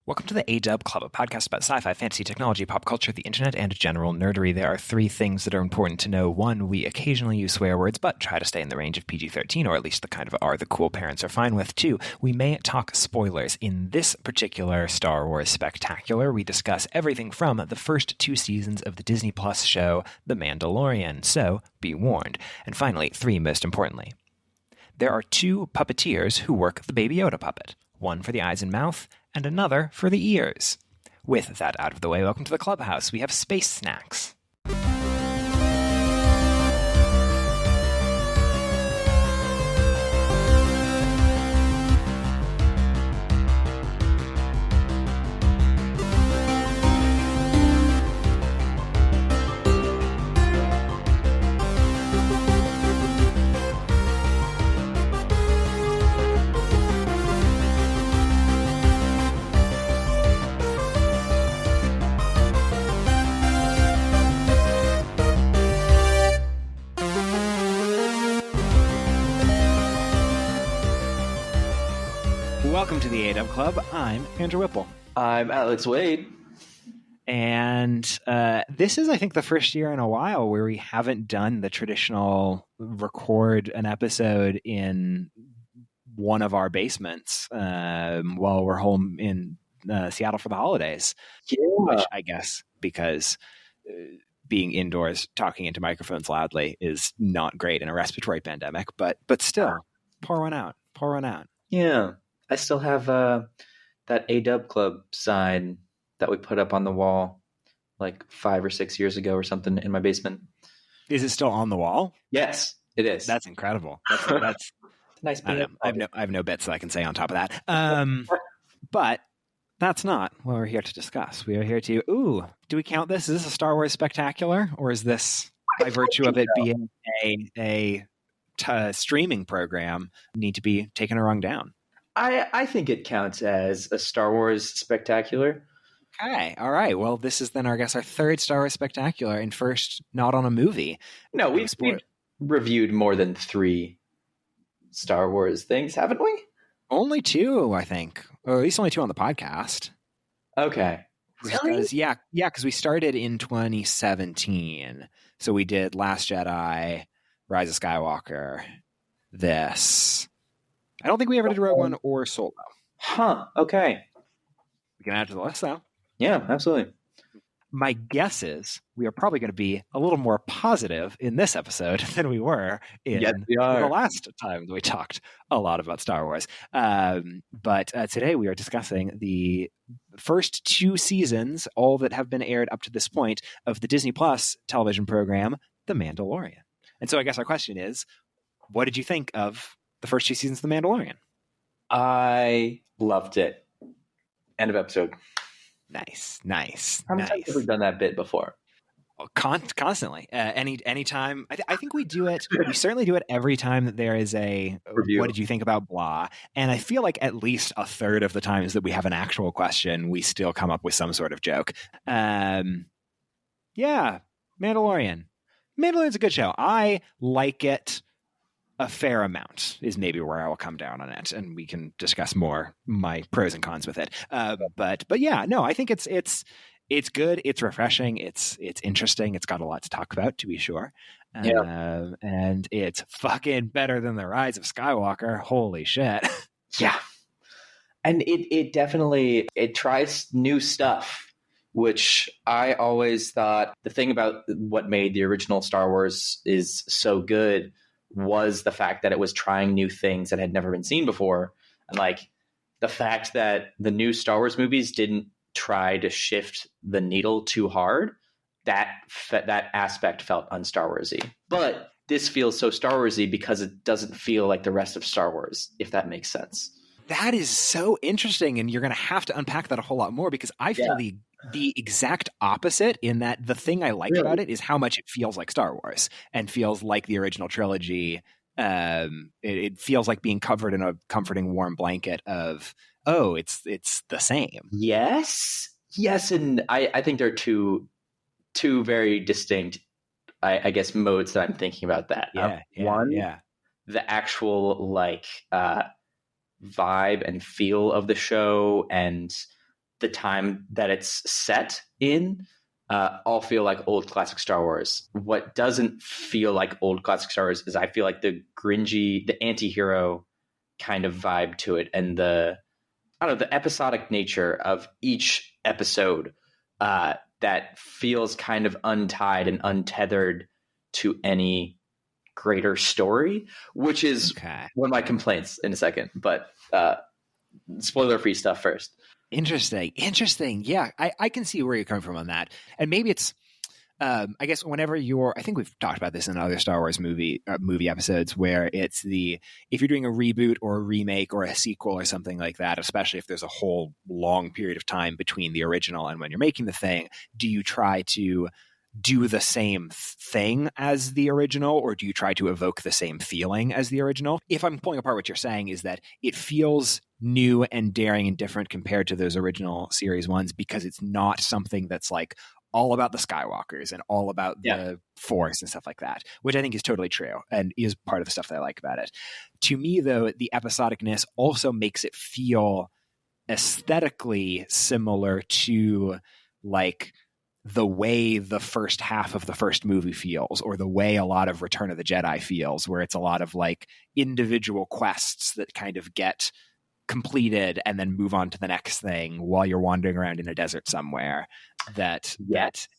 Welcome to the A-Dub Club, a podcast about sci-fi, fantasy, technology, pop culture, the internet, and general nerdery. There are three things that are important to know. One, we occasionally use swear words, but try to stay in the range of PG-13, or at least the kind of R the cool parents are fine with. Two, we may talk spoilers. In this particular Star Wars Spectacular, we discuss everything from the first two seasons of the Disney Plus show, The Mandalorian, so be warned. And finally, three, most importantly, there are two puppeteers who work the Baby Yoda puppet, one for the eyes and mouth, and another for the ears. With that out of the way, welcome to the clubhouse. We have space snacks. Welcome to the A-Dub Club. I'm Andrew Whipple. I'm Alex Wade. And this is, I think, the first year in a while where we haven't done the traditional record an episode in one of our basements while we're home in Seattle for the holidays. Yeah. Which I guess because being indoors talking into microphones loudly is not great in a respiratory pandemic, but still, pour one out. Yeah. I still have that A-Dub Club sign that we put up on the wall like 5 or 6 years ago or something in my basement. Is it still on the wall? Yes, it is. That's incredible. That's nice. I have no bits that I can say on top of that. But that's not what we're here to discuss. We are here to, do we count this? Is this a Star Wars Spectacular? Or is this, by virtue of it being a streaming program, need to be taken or rung down? I think it counts as a Star Wars Spectacular. Okay. All right. Well, this is then, I guess, our third Star Wars Spectacular and first not on a movie. No, we've reviewed more than 3 Star Wars things, haven't we? Only 2, I think. Or at least only 2 on the podcast. Okay. Really? Because we started in 2017. So we did Last Jedi, Rise of Skywalker, this. I don't think we ever did Rogue One or Solo. Huh. Okay. We can add to the list, though. Yeah, absolutely. My guess is we are probably going to be a little more positive in this episode than we were in the last time that we talked a lot about Star Wars. But today we are discussing the first 2 seasons, all that have been aired up to this point, of the Disney Plus television program, The Mandalorian. And so I guess our question is, what did you think of the first 2 seasons of The Mandalorian? I loved it. End of episode. Nice. How many times have we done that bit before? Constantly. Anytime. I think we do it. We certainly do it every time that there is a review. What did you think about blah? And I feel like at least a third of the times that we have an actual question, we still come up with some sort of joke. Yeah. Mandalorian. Mandalorian's a good show. I like it a fair amount is maybe where I will come down on it, and we can discuss more my pros and cons with it. But yeah, no, I think it's good. It's refreshing. It's interesting. It's got a lot to talk about, to be sure. And it's fucking better than the Rise of Skywalker. Holy shit. Yeah. And it definitely, it tries new stuff, which I always thought the thing about what made the original Star Wars is so good was the fact that it was trying new things that had never been seen before. And like the fact that the new Star Wars movies didn't try to shift the needle too hard, that aspect felt un-Star Warsy. But this feels so Star Warsy because it doesn't feel like the rest of Star Wars, if that makes sense. That is so interesting, and you're going to have to unpack that a whole lot more, because I feel the exact opposite, in that the thing I like about it is how much it feels like Star Wars and feels like the original trilogy. It feels like being covered in a comforting, warm blanket of, it's the same. Yes, and I think there are two very distinct, I guess, modes that I'm thinking about that. One, the actual like vibe and feel of the show, and the time that it's set in all feel like old classic Star Wars. What doesn't feel like old classic Star Wars is I feel like the gringy, the anti-hero kind of vibe to it, and the episodic nature of each episode that feels kind of untied and untethered to any greater story, which is one of my complaints in a second. But spoiler-free stuff first. Interesting. Yeah, I can see where you're coming from on that. And maybe it's, I guess whenever I think we've talked about this in other Star Wars movie episodes, where it's if you're doing a reboot or a remake or a sequel or something like that, especially if there's a whole long period of time between the original and when you're making the thing, do you try to do the same thing as the original, or do you try to evoke the same feeling as the original? If I'm pulling apart what you're saying, is that it feels new and daring and different compared to those original series ones, because it's not something that's like all about the Skywalkers and all about the Force and stuff like that, which I think is totally true and is part of the stuff that I like about it. To me, though, the episodicness also makes it feel aesthetically similar to like the way the first half of the first movie feels, or the way a lot of Return of the Jedi feels, where it's a lot of like individual quests that kind of get completed and then move on to the next thing while you're wandering around in a desert somewhere. That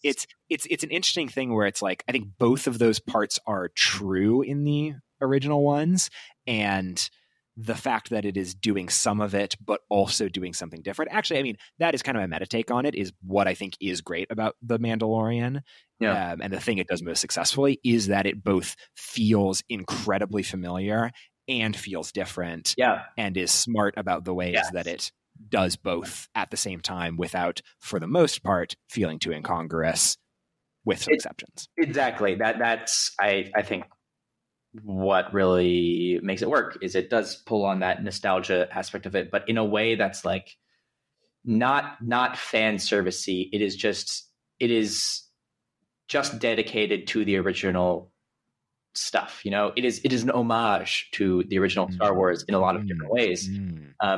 it's an interesting thing where it's like, I think both of those parts are true in the original ones, and the fact that it is doing some of it, but also doing something different. Actually, I mean, that is kind of my meta take on it, is what I think is great about The Mandalorian. Yeah. And the thing it does most successfully is that it both feels incredibly familiar and feels different, and is smart about the ways that it does both at the same time without, for the most part, feeling too incongruous, with some exceptions. Exactly. That's I think what really makes it work is it does pull on that nostalgia aspect of it, but in a way that's like not fan servicey. It is just dedicated to the original stuff. You know, it is an homage to the original Star Wars in a lot of different ways,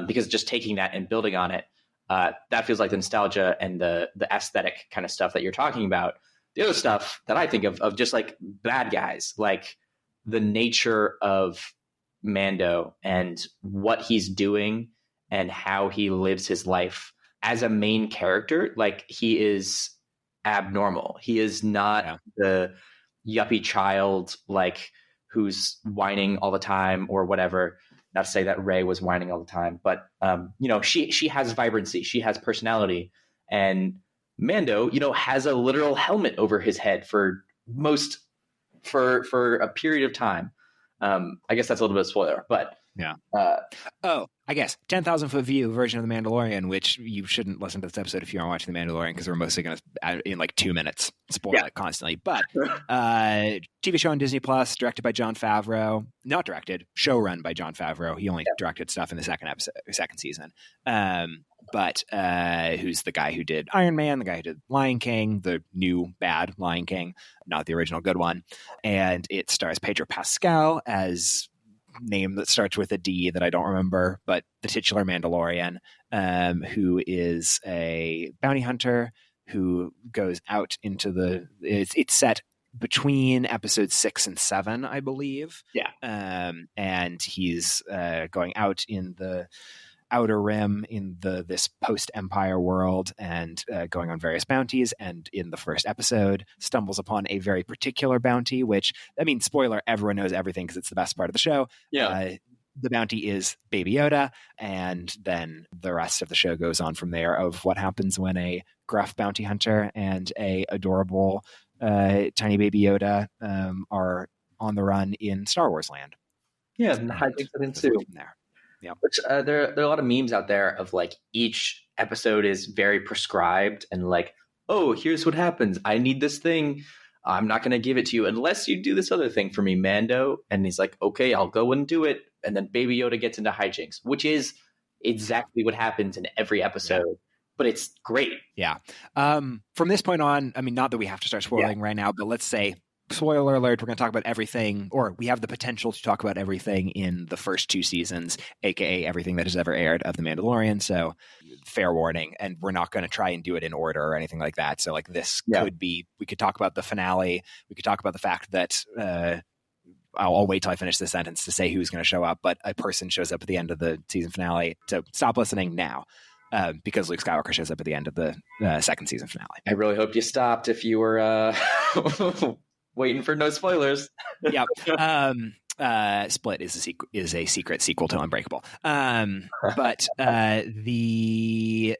because just taking that and building on it, that feels like the nostalgia and the aesthetic kind of stuff that you're talking about. The other stuff that I think of just like bad guys, like the nature of Mando and what he's doing and how he lives his life as a main character. Like, he is abnormal. He is not the yuppie child, like, who's whining all the time or whatever. Not to say that Rey was whining all the time, but you know, she has vibrancy, she has personality, and Mando, you know, has a literal helmet over his head for a period of time. I guess that's a little bit of a spoiler, but I guess 10,000-foot view version of The Mandalorian, which you shouldn't listen to this episode if you aren't watching The Mandalorian, because we're mostly going to, in like 2 minutes, spoil it constantly. But TV show on Disney Plus, directed by Jon Favreau. Not directed, show run by Jon Favreau. He only directed stuff in the second season. But who's the guy who did Iron Man, the guy who did Lion King, the new bad Lion King, not the original good one. And it stars Pedro Pascal as name that starts with a D that I don't remember, but the titular Mandalorian, who is a bounty hunter who goes out into it's set between episodes 6 and 7, I believe. And he's going out in the Outer Rim in this post-Empire world and going on various bounties, and in the first episode stumbles upon a very particular bounty, which, I mean, spoiler, everyone knows everything because it's the best part of the show. The bounty is Baby Yoda, and then the rest of the show goes on from there of what happens when a gruff bounty hunter and a adorable tiny Baby Yoda are on the run in Star Wars land. And hijinks that ensue. There. Yeah, which there are a lot of memes out there of like each episode is very prescribed and like, oh, here's what happens. I need this thing. I'm not going to give it to you unless you do this other thing for me, Mando. And he's like, okay, I'll go and do it. And then Baby Yoda gets into hijinks, which is exactly what happens in every episode. But it's great. Yeah. From this point on, I mean, not that we have to start spoiling right now, but let's say spoiler alert, we're going to talk about everything, or we have the potential to talk about everything in the first 2 seasons, aka everything that has ever aired of The Mandalorian. So fair warning. And we're not going to try and do it in order or anything like that. So like this could be, we could talk about the finale. We could talk about the fact that I'll wait till I finish this sentence to say who's going to show up, but a person shows up at the end of the season finale. So stop listening now. Because Luke Skywalker shows up at the end of the second season finale. I really hoped you stopped if you were waiting for no spoilers. Yep. Split is a secret sequel to Unbreakable. But the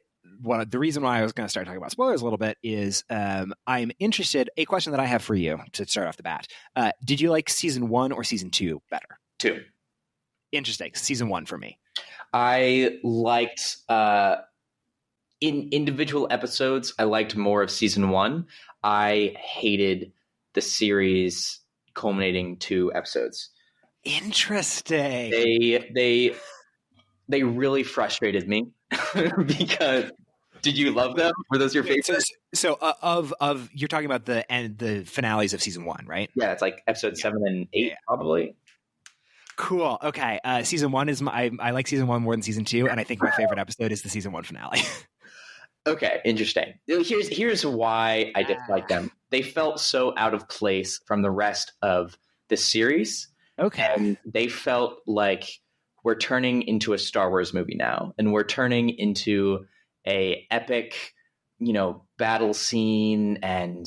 reason why I was going to start talking about spoilers a little bit is I'm interested. A question that I have for you to start off the bat: did you like season 1 or season 2 better? 2. Interesting. Season 1 for me. I liked in individual episodes. I liked more of season 1. I hated the series culminating 2 episodes. Interesting. They really frustrated me because. Did you love them? Were those your favorites? So of you're talking about the finales of season 1, right? Yeah, it's like episode 7 and 8, probably. Cool. Okay. Season 1 is I like season 1 more than season 2, and I think my favorite episode is the season 1 finale. Okay, interesting. Here's why I dislike them. They felt so out of place from the rest of the series. Okay. And they felt like we're turning into a Star Wars movie now, and we're turning into a epic, battle scene, and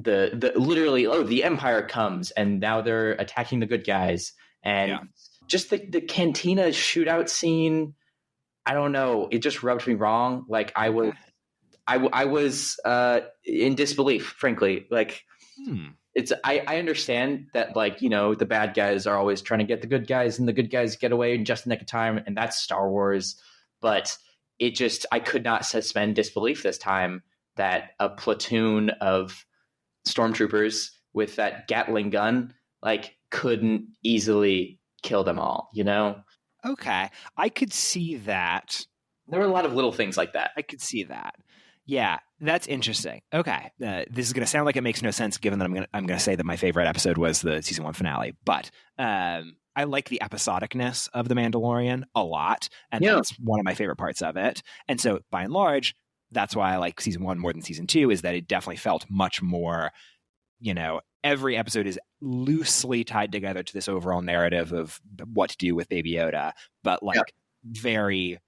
the literally, the Empire comes and now they're attacking the good guys, and just the cantina shootout scene. I don't know, it just rubbed me wrong. Like I was in disbelief, frankly. Like it's I understand that, like, the bad guys are always trying to get the good guys, and the good guys get away in just the nick of time, and that's Star Wars. But I could not suspend disbelief this time that a platoon of stormtroopers with that Gatling gun, like, couldn't easily kill them all, Okay. I could see that. There were a lot of little things like that. I could see that. Yeah, that's interesting. Okay. This is going to sound like it makes no sense, given that I'm going to say that my favorite episode was the season 1 finale, but I like the episodicness of The Mandalorian a lot, and that's one of my favorite parts of it. And so, by and large, that's why I like season 1 more than season 2, is that it definitely felt much more, every episode is loosely tied together to this overall narrative of what to do with Baby Yoda, but very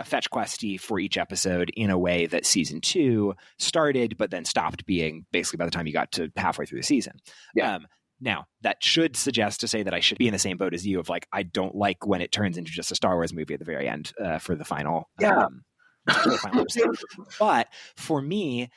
fetch questy for each episode in a way that season 2 started, but then stopped being basically by the time you got to halfway through the season. Yeah. Now, that should suggest to say that I should be in the same boat as you of, like, I don't like when it turns into just a Star Wars movie at the very end for the final episode. But for me,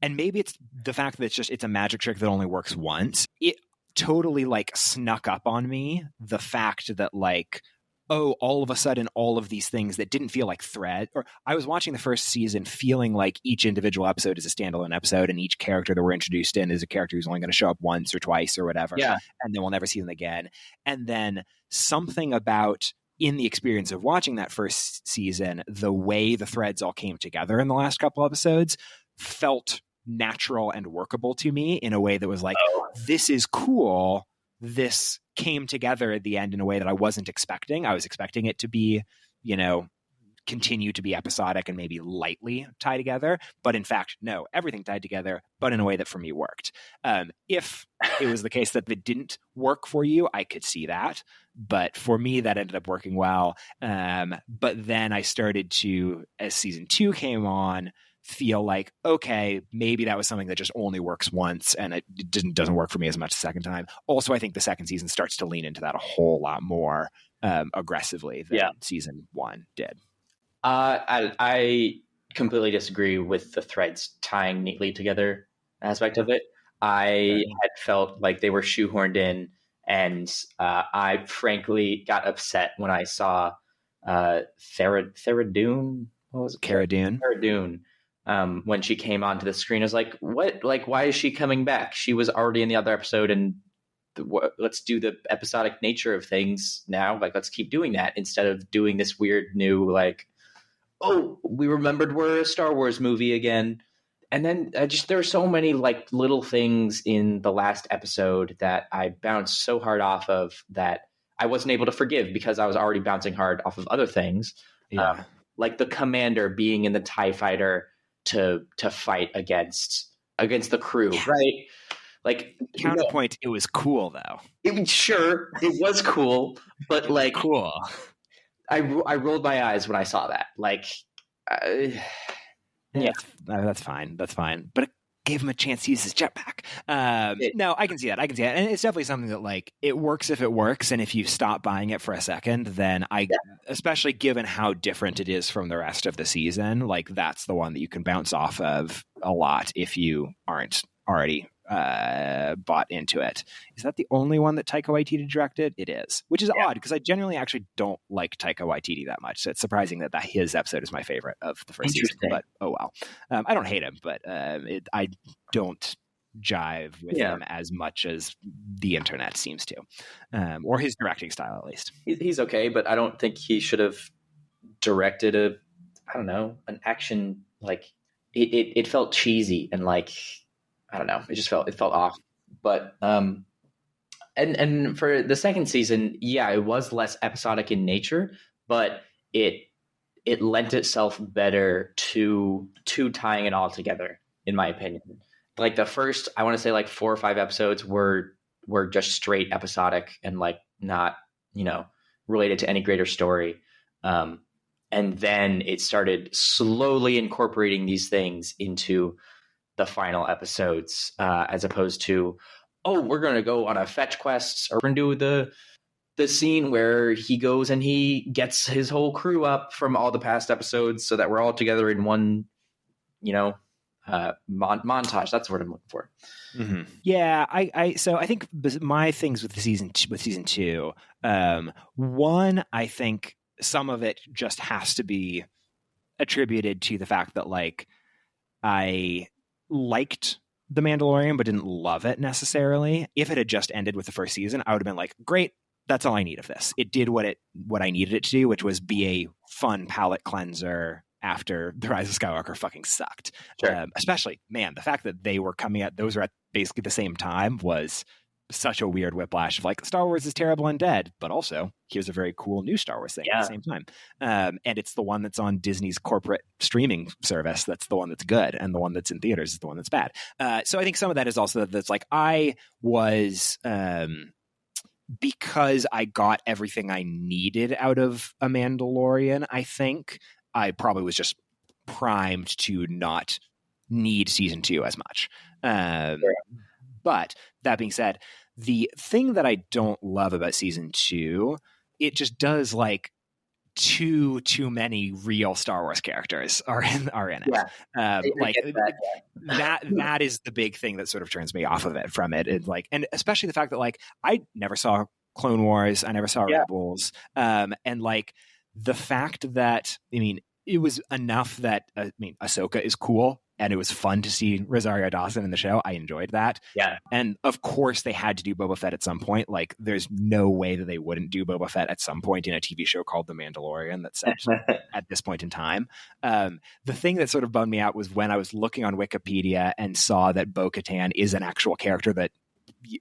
and maybe it's the fact that it's a magic trick that only works once, it totally, like, snuck up on me, the fact that, like, all of a sudden, all of these things that didn't feel like thread, or I was watching the first season feeling like each individual episode is a standalone episode, and each character that we're introduced in is a character who's only going to show up once or twice or whatever. Yeah. And then we'll never see them again. And then something about, in the experience of watching that first season, the way the threads all came together in the last couple episodes felt natural and workable to me in a way that was like, this is cool. This came together at the end in a way that I wasn't expecting. I was expecting it to be, continue to be episodic and maybe lightly tie together. But in fact, no, everything tied together, but in a way that for me worked. If it was the case that it didn't work for you, I could see that. But for me, that ended up working well. But then I started to, as season 2 came on, feel like, okay, maybe that was something that just only works once, and it doesn't work for me as much the second time. Also, I think the second season starts to lean into that a whole lot more aggressively than season 1 did. I completely disagree with the threads tying neatly together aspect of it. I had felt like they were shoehorned in, and I frankly got upset when I saw Cara Dune. What was it? Cara Dune. Cara Dune. When she came onto the screen, I was like, what? Like, why is she coming back? She was already in the other episode, and let's do the episodic nature of things now. Like, let's keep doing that instead of doing this weird new, like, oh, we remembered we're a Star Wars movie again. And then just there are so many like little things in the last episode that I bounced so hard off of that I wasn't able to forgive because I was already bouncing hard off of other things. Yeah. Like the commander being in the TIE fighter to fight against the crew, right? Like Counterpoint, it was cool though. It was cool, but like Cool. I rolled my eyes when I saw that. Like, yeah, That's fine. But it gave him a chance to use his jetpack. No, I can see that. And it's definitely something that like it works if it works. And if you stop buying it for a second, then especially given how different it is from the rest of the season, like that's the one that you can bounce off of a lot if you aren't already bought into it. Is that the only one that Taika Waititi directed? It is, which is odd because I genuinely actually don't like Taika Waititi that much. So it's surprising that his episode is my favorite of the first season. But oh well, I don't hate him, but I don't jive with him as much as the internet seems to, or his directing style at least. He's okay, but I don't think he should have directed an action like it felt cheesy and like. I don't know. It felt off. But and for the second season, it was less episodic in nature, but it lent itself better to tying it all together, in my opinion. Like the first, I want to say like 4 or 5 episodes were just straight episodic and like not, related to any greater story. And then it started slowly incorporating these things into the final episodes, as opposed to, we're going to go on a fetch quest, or we're going to do the scene where he goes and he gets his whole crew up from all the past episodes so that we're all together in one, montage. That's what I'm looking for. Mm-hmm. Yeah, so I think my things with season 2, one, I think some of it just has to be attributed to the fact that like I liked The Mandalorian but didn't love it necessarily. If it had just ended with the first season, I would have been like, great, that's all I need of this. It did what I needed it to do, which was be a fun palate cleanser after The Rise of Skywalker fucking sucked. Sure. Especially, man, the fact that they were coming at those were at basically the same time was such a weird whiplash of like, Star Wars is terrible and dead, but also here's a very cool new Star Wars thing at the same time. And it's the one that's on Disney's corporate streaming service that's the one that's good, and the one that's in theaters is the one that's bad. So I think some of that is also that's like I was because I got everything I needed out of a Mandalorian, I think I probably was just primed to not need season 2 as much. But that being said, the thing that I don't love about season 2, it just does like too many real Star Wars characters are in it. That is the big thing that sort of turns me off of it from it. It's like, and especially the fact that like I never saw Clone Wars, I never saw Rebels, and like the fact that it was enough that Ahsoka is cool. And it was fun to see Rosario Dawson in the show. I enjoyed that. Yeah. And of course they had to do Boba Fett at some point. Like there's no way that they wouldn't do Boba Fett at some point in a TV show called The Mandalorian that's set at this point in time. The thing that sort of bummed me out was when I was looking on Wikipedia and saw that Bo-Katan is an actual character that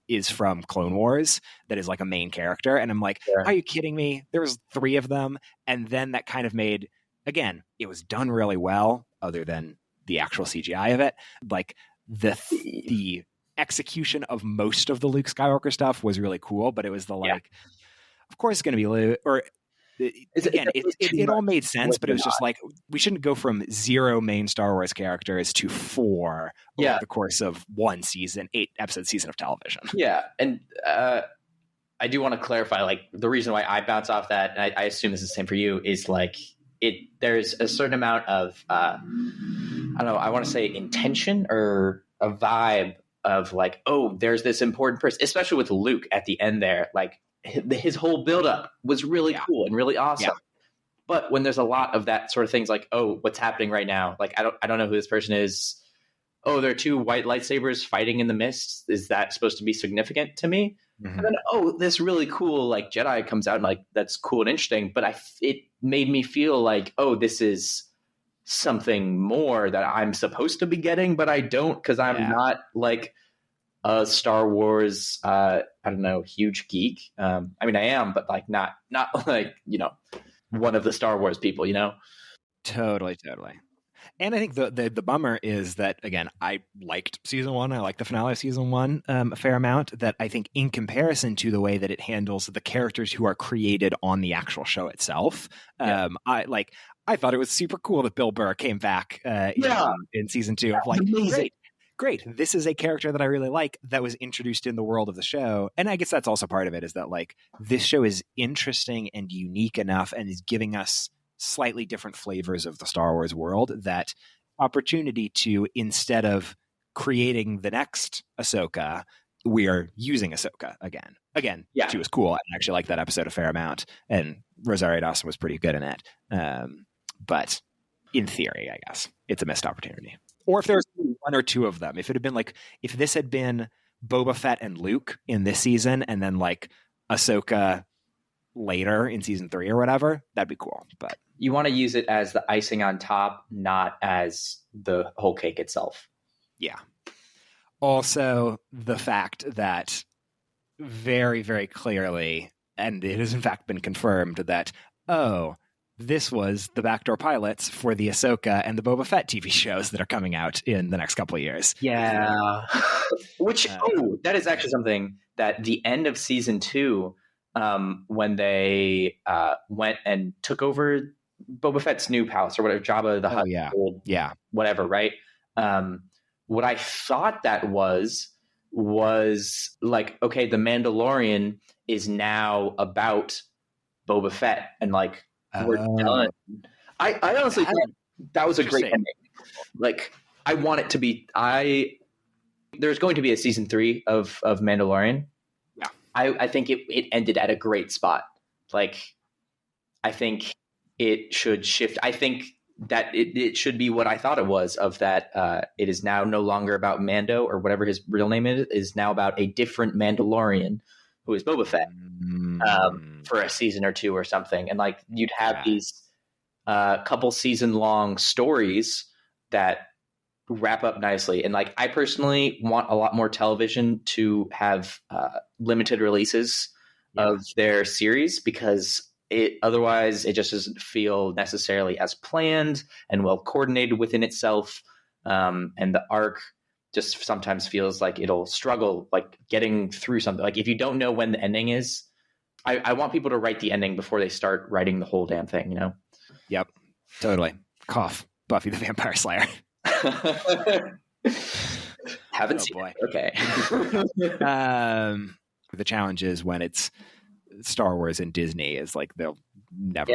is from Clone Wars, that is like a main character. And I'm like, Are you kidding me? There was 3 of them. And then that kind of made, again, it was done really well other than the actual CGI of it. Like the execution of most of the Luke Skywalker stuff was really cool, but it was the like, of course it's going to be Luke, or it all made sense, but it was just like, we shouldn't go from 0 main Star Wars characters to 4 over the course of 1 season, 8-episode season of television. Yeah. And I do want to clarify, like the reason why I bounce off that, and I assume this is the same for you, is like there's a certain amount of I don't know, I want to say intention or a vibe of like, there's this important person, especially with Luke at the end there. Like his whole buildup was really cool and really awesome. Yeah. But when there's a lot of that sort of things, like, what's happening right now? Like, I don't know who this person is. There are 2 white lightsabers fighting in the mist. Is that supposed to be significant to me? Mm-hmm. And then, this really cool like Jedi comes out and like that's cool and interesting. But it made me feel like, this is something more that I'm supposed to be getting, but I don't, because I'm not like a Star Wars, I don't know, huge geek. I mean, I am, but like not like, one of the Star Wars people, Totally. And I think the bummer is that, again, I liked season one. I liked the finale of season one a fair amount. That I think in comparison to the way that it handles the characters who are created on the actual show itself, I thought it was super cool that Bill Burr came back in season two. Of like, great. This is a character that I really like that was introduced in the world of the show. And I guess that's also part of it, is that like this show is interesting and unique enough and is giving us slightly different flavors of the Star Wars world, that opportunity to, instead of creating the next Ahsoka, we are using Ahsoka again. She was cool. I actually liked that episode a fair amount, and Rosario Dawson was pretty good in it. But in theory, I guess it's a missed opportunity. Or if there's one or two of them, if this had been Boba Fett and Luke in this season, and then like Ahsoka later in season 3 or whatever, that'd be cool. But you want to use it as the icing on top, not as the whole cake itself. Yeah. Also, the fact that very, very clearly, and it has in fact been confirmed, that, this was the backdoor pilots for the Ahsoka and the Boba Fett TV shows that are coming out in the next couple of years. Yeah. Which, that is actually something that the end of season 2, when they went and took over Boba Fett's new palace or whatever, Jabba the Hutt, whatever, right? What I thought that was like, okay, the Mandalorian is now about Boba Fett, and like we're done. I honestly think that was a great ending. Like, I want it to be. There's going to be a season 3 of Mandalorian. Yeah, I think it ended at a great spot. Like, I think it should shift. I think that it should be what I thought it was, of that it is now no longer about Mando, or whatever his real name is now about a different Mandalorian who is Boba Fett for a season or 2 or something. And like, you'd have these couple season long stories that wrap up nicely. And like, I personally want a lot more television to have limited releases of their series, because otherwise it just doesn't feel necessarily as planned and well coordinated within itself. And the arc just sometimes feels like it'll struggle, like getting through something. Like, if you don't know when the ending is, I want people to write the ending before they start writing the whole damn thing, Yep, totally. Cough. Buffy the Vampire Slayer. Haven't seen it. Okay. The challenge is when it's Star Wars and Disney, is like they'll never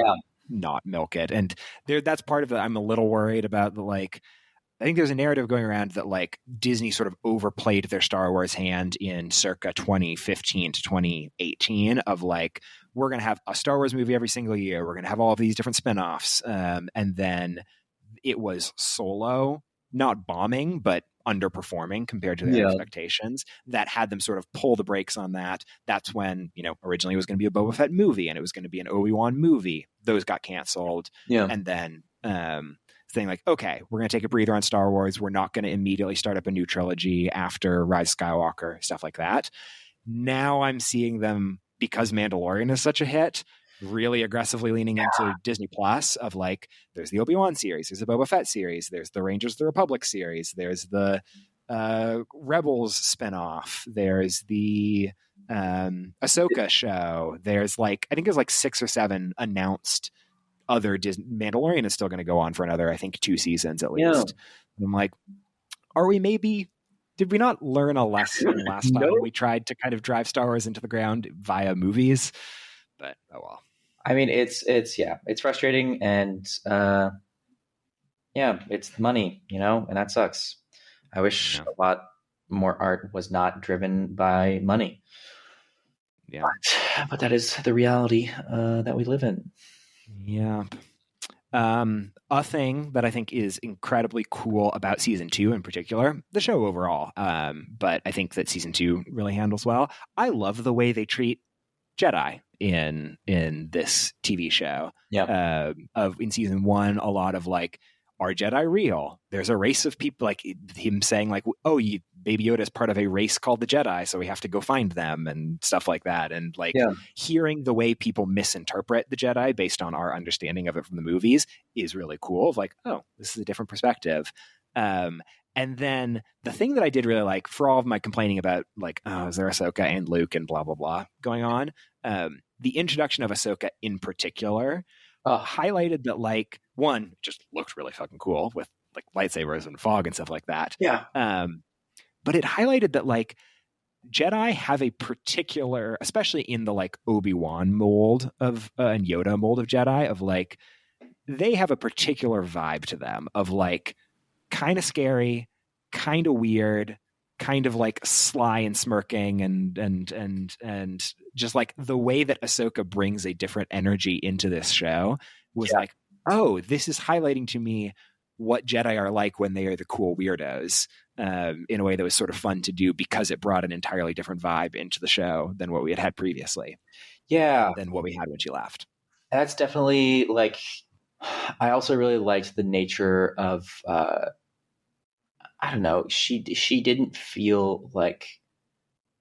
not milk it, and that's part of it. I'm a little worried about I think there's a narrative going around that like Disney sort of overplayed their Star Wars hand in circa 2015 to 2018 of like, we're going to have a Star Wars movie every single year. We're going to have all of these different spinoffs. And then it was Solo, not bombing, but underperforming compared to their expectations, that had them sort of pull the brakes on that. That's when, originally it was going to be a Boba Fett movie and it was going to be an Obi-Wan movie. Those got canceled. Yeah. And then saying like, okay, we're going to take a breather on Star Wars. We're not going to immediately start up a new trilogy after Rise of Skywalker, stuff like that. Now I'm seeing them, because Mandalorian is such a hit, really aggressively leaning into Disney Plus, of like, there's the Obi-Wan series, there's the Boba Fett series, there's the Rangers of the Republic series, there's the Rebels spinoff, there's the Ahsoka show, there's like, I think there's like 6 or 7 announced other Disney. Mandalorian is still going to go on for another, I think, 2 seasons at least. I'm like, did we not learn a lesson last time we tried to kind of drive Star Wars into the ground via movies? But oh well. I mean, it's frustrating, and it's money, and that sucks. I wish a lot more art was not driven by money. Yeah, but that is the reality that we live in. Yeah. A thing that I think is incredibly cool about season 2 in particular, the show overall, but I think that season 2 really handles well. I love the way they treat Jedi in this TV show. Yeah. In season 1, a lot of like, are Jedi real? There's a race of people, like him saying like, oh, Baby Yoda is part of a race called the Jedi, so we have to go find them and stuff like that. And like hearing the way people misinterpret the Jedi based on our understanding of it from the movies is really cool. Of like, oh, this is a different perspective. And then the thing that I did really like, for all of my complaining about like, oh, is there Ahsoka and Luke and blah, blah, blah going on? The introduction of Ahsoka in particular highlighted that, like, one, just looked really fucking cool with like lightsabers and fog and stuff like that. Yeah. But it highlighted that like Jedi have a particular, especially in the like Obi-Wan mold of and Yoda mold of Jedi, of like, they have a particular vibe to them of like, kind of scary, kind of weird, kind of like sly and smirking, and just like the way that Ahsoka brings a different energy into this show was like, oh, this is highlighting to me what Jedi are like when they are the cool weirdos, in a way that was sort of fun to do because it brought an entirely different vibe into the show than what we had previously. Yeah. Than what we had when she left. That's definitely like, I also really liked the nature of, I don't know, she didn't feel like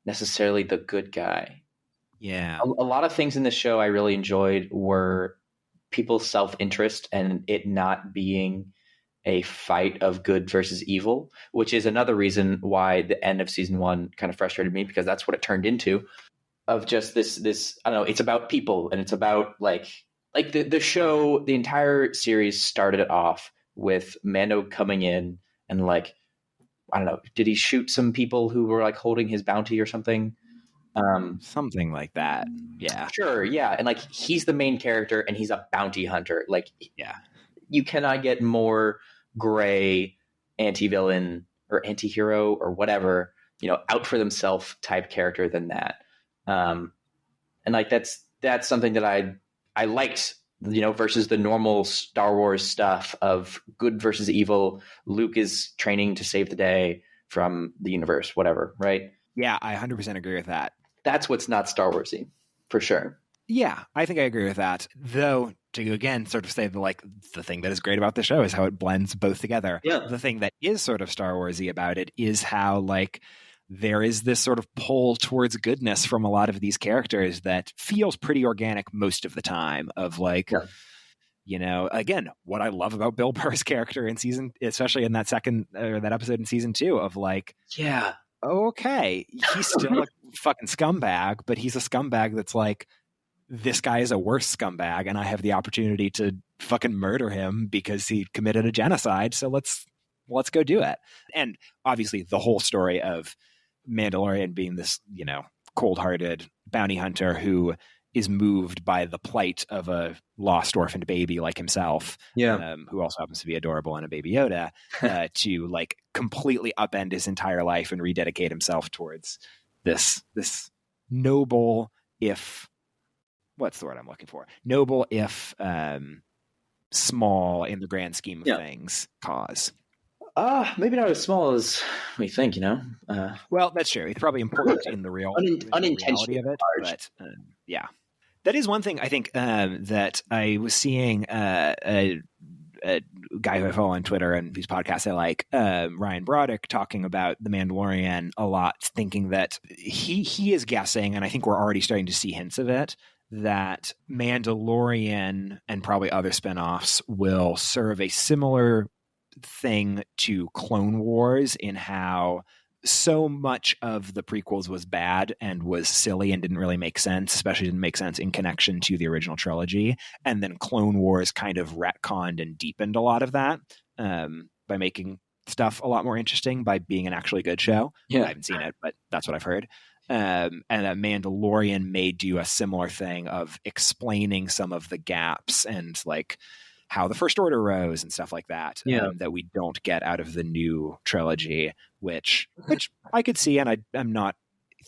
necessarily the good guy. Yeah. A lot of things in this show I really enjoyed were people's self-interest and it not being a fight of good versus evil, which is another reason why the end of season 1 kind of frustrated me, because that's what it turned into, of just this, I don't know, it's about people, and it's about like the show, the entire series started it off with Mando coming in and like, I don't know, did he shoot some people who were like holding his bounty or something? Something like that. Yeah. Sure. Yeah. And like, he's the main character and he's a bounty hunter. Like, yeah, you cannot get more gray anti-villain or anti-hero or whatever, you know, out for themselves type character than that. And like, that's something that I liked, you know, versus the normal Star Wars stuff of good versus evil. Luke is training to save the day from the universe, whatever. Right. Yeah. I 100% agree with that. That's what's not Star Warsy for sure. Yeah, I think I agree with that. Though, to again sort of say that, like, the thing that is great about the show is how it blends both together. Yeah. The thing that is sort of Star Warsy about it is how, like, there is this sort of pull towards goodness from a lot of these characters that feels pretty organic most of the time, of like, you know, again, what I love about Bill Burr's character in season, especially in that that episode in season 2, of like, yeah, okay, he's still a fucking scumbag, but he's a scumbag that's like, this guy is a worse scumbag and I have the opportunity to fucking murder him because he committed a genocide. So let's go do it. And obviously the whole story of Mandalorian being this, you know, cold-hearted bounty hunter who is moved by the plight of a lost orphaned baby like himself, who also happens to be adorable and a baby Yoda, to like completely upend his entire life and rededicate himself towards this noble, if what's the word I'm looking for? Noble, if small in the grand scheme of things, cause. Maybe not as small as we think, you know? Well, that's true. It's probably important in the real unintentionally of it. But yeah. That is one thing I think that I was seeing a guy who I follow on Twitter and whose podcast I like, Ryan Broderick, talking about The Mandalorian a lot, thinking that he is guessing, and I think we're already starting to see hints of it, that Mandalorian and probably other spinoffs will serve a similar thing to Clone Wars in how so much of the prequels was bad and was silly and didn't really make sense, especially didn't make sense in connection to the original trilogy. And then Clone Wars kind of retconned and deepened a lot of that by making stuff a lot more interesting, by being an actually good show. I haven't seen it, but that's what I've heard. And that Mandalorian may do a similar thing of explaining some of the gaps and like how the First Order rose and stuff like that, that we don't get out of the new trilogy, which I could see, and I'm not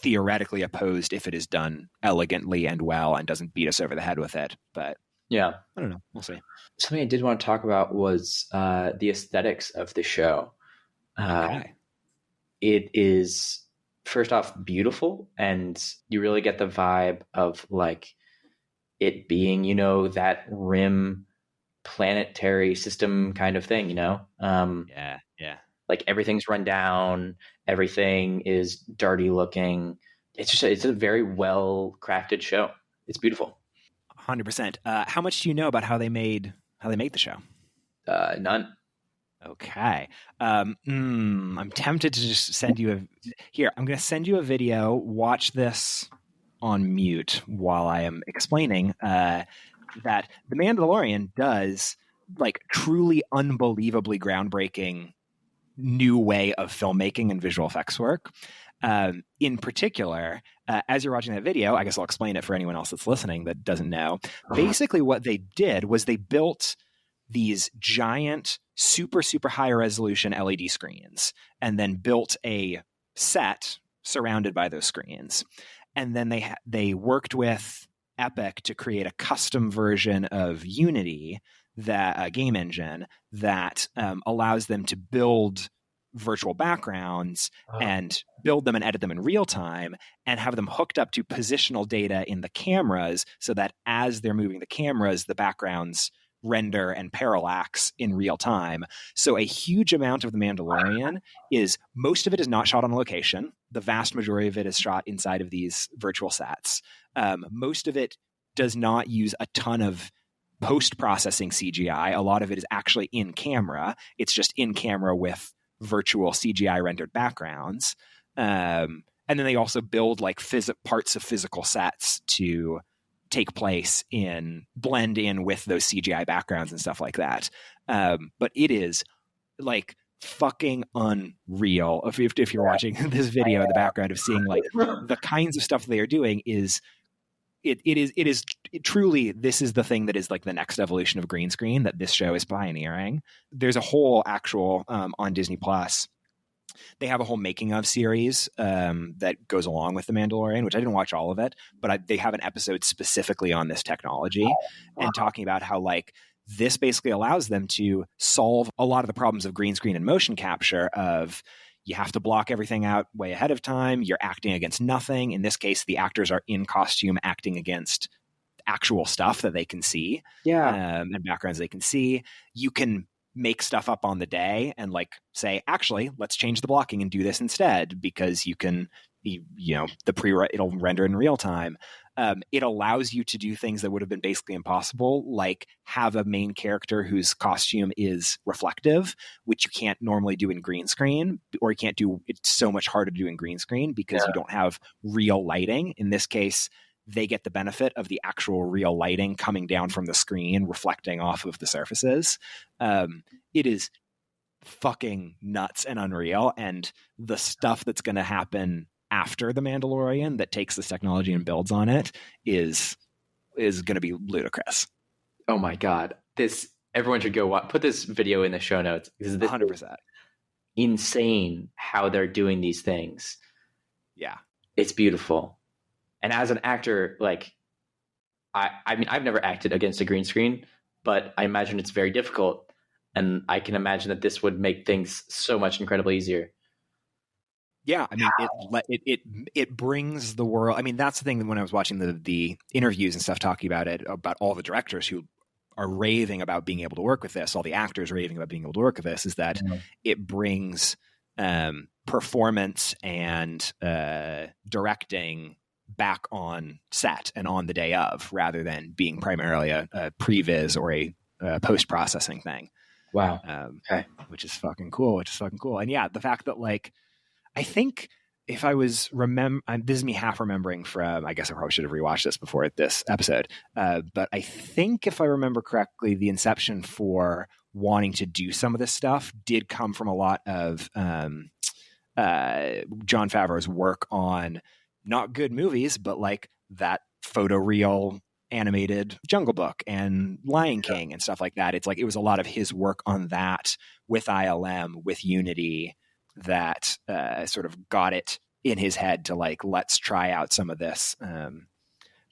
theoretically opposed if it is done elegantly and well and doesn't beat us over the head with it. But I don't know. We'll see. Something I did want to talk about was the aesthetics of the show. Okay. It is, first off, beautiful, and you really get the vibe of like it being, you know, that rim planetary system kind of thing, you know? Yeah, yeah. Like everything's run down, everything is dirty looking. It's a very well crafted show. It's beautiful. 100%. How much do you know about how they made the show? None. Okay. I'm tempted to just send you I'm going to send you a video. Watch this on mute while I am explaining that The Mandalorian does like truly unbelievably groundbreaking new way of filmmaking and visual effects work. In particular, as you're watching that video, I guess I'll explain it for anyone else that's listening that doesn't know. Basically, what they did was they built these giant, super, super high resolution LED screens and then built a set surrounded by those screens. And then they worked with Epic to create a custom version of Unity, that a game engine that allows them to build virtual backgrounds and build them and edit them in real time and have them hooked up to positional data in the cameras so that as they're moving the cameras, the backgrounds render and parallax in real time. So a huge amount of The Mandalorian most of it is not shot on location. The vast majority of it is shot inside of these virtual sets. Most of it does not use a ton of post-processing CGI. A lot of it is actually in camera. It's just in camera with virtual CGI rendered backgrounds. And then they also build like parts of physical sets to take place blend in with those CGI backgrounds and stuff like that. But it is like fucking unreal. If you're watching this video in the background of seeing like the kinds of stuff they are doing it is truly, this is the thing that is like the next evolution of green screen that this show is pioneering. There's a whole actual on Disney Plus. They have a whole making of series that goes along with The Mandalorian, which I didn't watch all of it, but they have an episode specifically on this technology and talking about how like this basically allows them to solve a lot of the problems of green screen and motion capture of you have to block everything out way ahead of time. You're acting against nothing. In this case, the actors are in costume acting against actual stuff that they can see. Yeah. And backgrounds they can see. You can make stuff up on the day and like say, actually, let's change the blocking and do this instead because you can, it'll render in real time. It allows you to do things that would have been basically impossible, like have a main character whose costume is reflective, which you can't normally do in green screen, or you can't do, it's so much harder to do in green screen because you don't have real lighting. In this case, they get the benefit of the actual real lighting coming down from the screen, reflecting off of the surfaces. It is fucking nuts and unreal. And the stuff that's going to happen after The Mandalorian that takes this technology and builds on it is going to be ludicrous. Oh my God. Everyone should go put this video in the show notes. 100%. Insane how they're doing these things. Yeah. It's beautiful. And as an actor, like, I mean, I've never acted against a green screen, but I imagine it's very difficult. And I can imagine that this would make things so much incredibly easier. Yeah, I mean, it brings the world. I mean, that's the thing. When I was watching the interviews and stuff talking about it, about all the directors who are raving about being able to work with this, all the actors raving about being able to work with this, is that it brings performance and directing back on set and on the day of, rather than being primarily a previs or a post-processing thing. Wow. Okay. Which is fucking cool. And yeah, the fact that like, I think if I was this is me half remembering from, I guess I probably should have rewatched this before this episode. But I think if I remember correctly, the inception for wanting to do some of this stuff did come from a lot of Jon Favreau's work on not good movies, but like that photoreal animated Jungle Book and Lion King and stuff like that. It's like, it was a lot of his work on that with ILM, with Unity, that sort of got it in his head to like, let's try out some of this.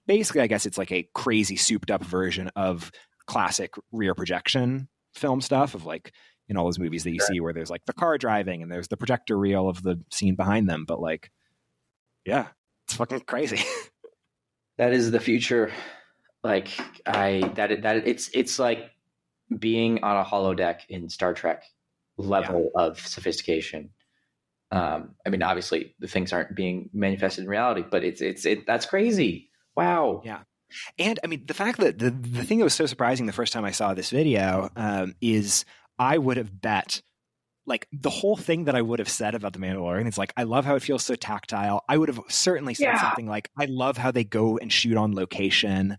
Basically, I guess it's like a crazy souped up version of classic rear projection film stuff of like, in all those movies that you see where there's like the car driving and there's the projector reel of the scene behind them. But like, yeah, it's fucking crazy. That is the future. Like it's like being on a holodeck in Star Trek level of sophistication. I mean, obviously the things aren't being manifested in reality, but that's crazy. Wow. Yeah. And I mean, the fact that the thing that was so surprising the first time I saw this video is I would have bet, like, the whole thing that I would have said about The Mandalorian is like, I love how it feels so tactile. I would have certainly said something like, I love how they go and shoot on location,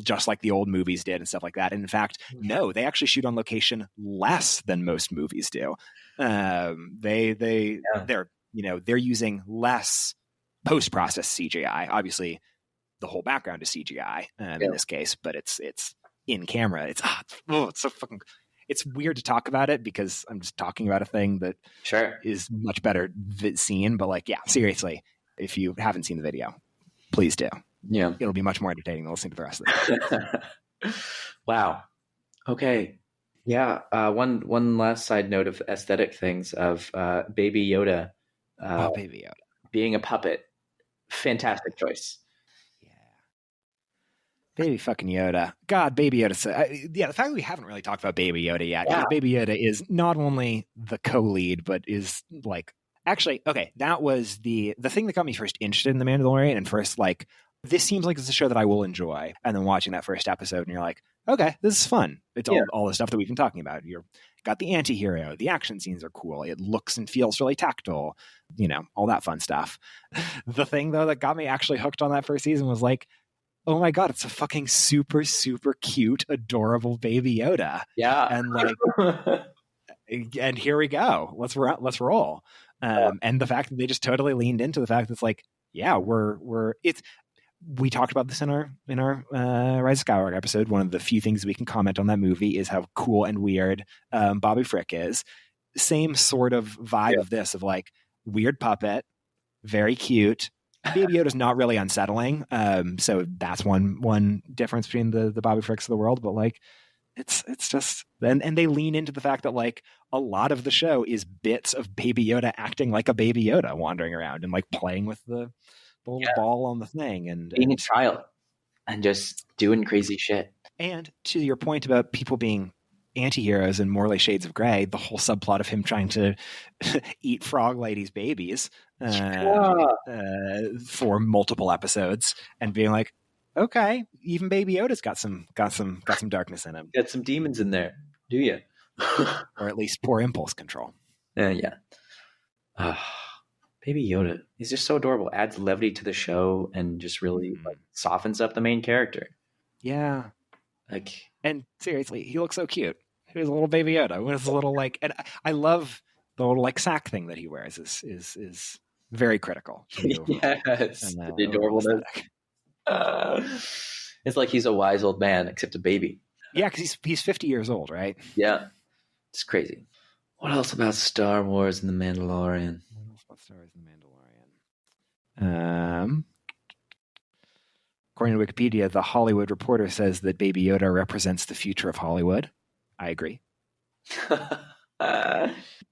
just like the old movies did and stuff like that. And in fact, no, they actually shoot on location less than most movies do. They're using less post-processed CGI. Obviously, the whole background is CGI in this case, but it's in camera. It's so fucking. It's weird to talk about it because I'm just talking about a thing that is much better seen. But like, yeah, seriously, if you haven't seen the video, please do. Yeah, it'll be much more entertaining than listening to the rest of it. Wow. Okay. Yeah. One last side note of aesthetic things of Baby Yoda. Baby Yoda being a puppet. Fantastic choice. Baby fucking Yoda. God, Baby Yoda. The fact that we haven't really talked about Baby Yoda yet, because Baby Yoda is not only the co-lead, but is like, actually, okay, that was the thing that got me first interested in The Mandalorian, and first, like, this seems like it's a show that I will enjoy. And then watching that first episode, and you're like, okay, this is fun. It's all the stuff that we've been talking about. You're got the anti-hero. The action scenes are cool. It looks and feels really tactile. All that fun stuff. The thing, though, that got me actually hooked on that first season was like, oh my God, it's a fucking super, super cute, adorable Baby Yoda. Yeah. And like, and here we go. Let's roll. And the fact that they just totally leaned into the fact that it's like, yeah, we talked about this in our Rise of Skywalker episode. One of the few things we can comment on that movie is how cool and weird Bobby Frick is. Same sort of vibe of this, of like weird puppet, very cute. Baby Yoda's not really unsettling. So that's one difference between the Bobby Fricks of the world. But like, it's just, and they lean into the fact that like a lot of the show is bits of Baby Yoda acting like a Baby Yoda, wandering around and like playing with the little ball on the thing and being a child and just doing crazy shit. And to your point about people being anti-heroes and Morley Shades of Grey, the whole subplot of him trying to eat frog ladies' babies for multiple episodes and being like, okay, even Baby Yoda's got some darkness in him. Got some demons in there, do you? Or at least poor impulse control. Yeah. Baby Yoda, he's just so adorable. Adds levity to the show and just really like softens up the main character. Yeah. Like, and seriously, he looks so cute. He's a little Baby Yoda with a little like, and I love the little like sack thing that he wears is very critical. Yes, the adorableness. It's like he's a wise old man, except a baby. Yeah, because he's 50 years old, right? Yeah, it's crazy. What else about Star Wars and The Mandalorian? What else about Star Wars and The Mandalorian? According to Wikipedia, The Hollywood Reporter says that Baby Yoda represents the future of Hollywood. I agree. While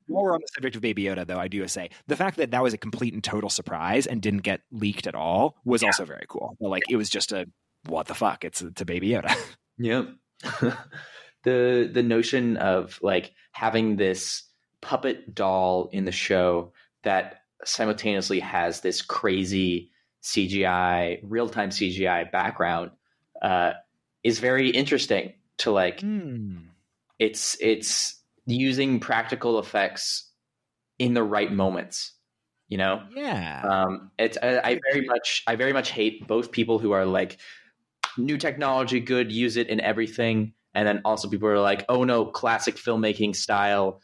we're on the subject of Baby Yoda, though, I do say the fact that was a complete and total surprise and didn't get leaked at all was also very cool. But, like, it was just a what the fuck? It's a Baby Yoda. Yep. The notion of like having this puppet doll in the show that simultaneously has this crazy CGI, real-time CGI background is very interesting to like. It's using practical effects in the right moments, Yeah. I very much hate both people who are like new technology, good, use it in everything, and then also people who are like, oh no, classic filmmaking style,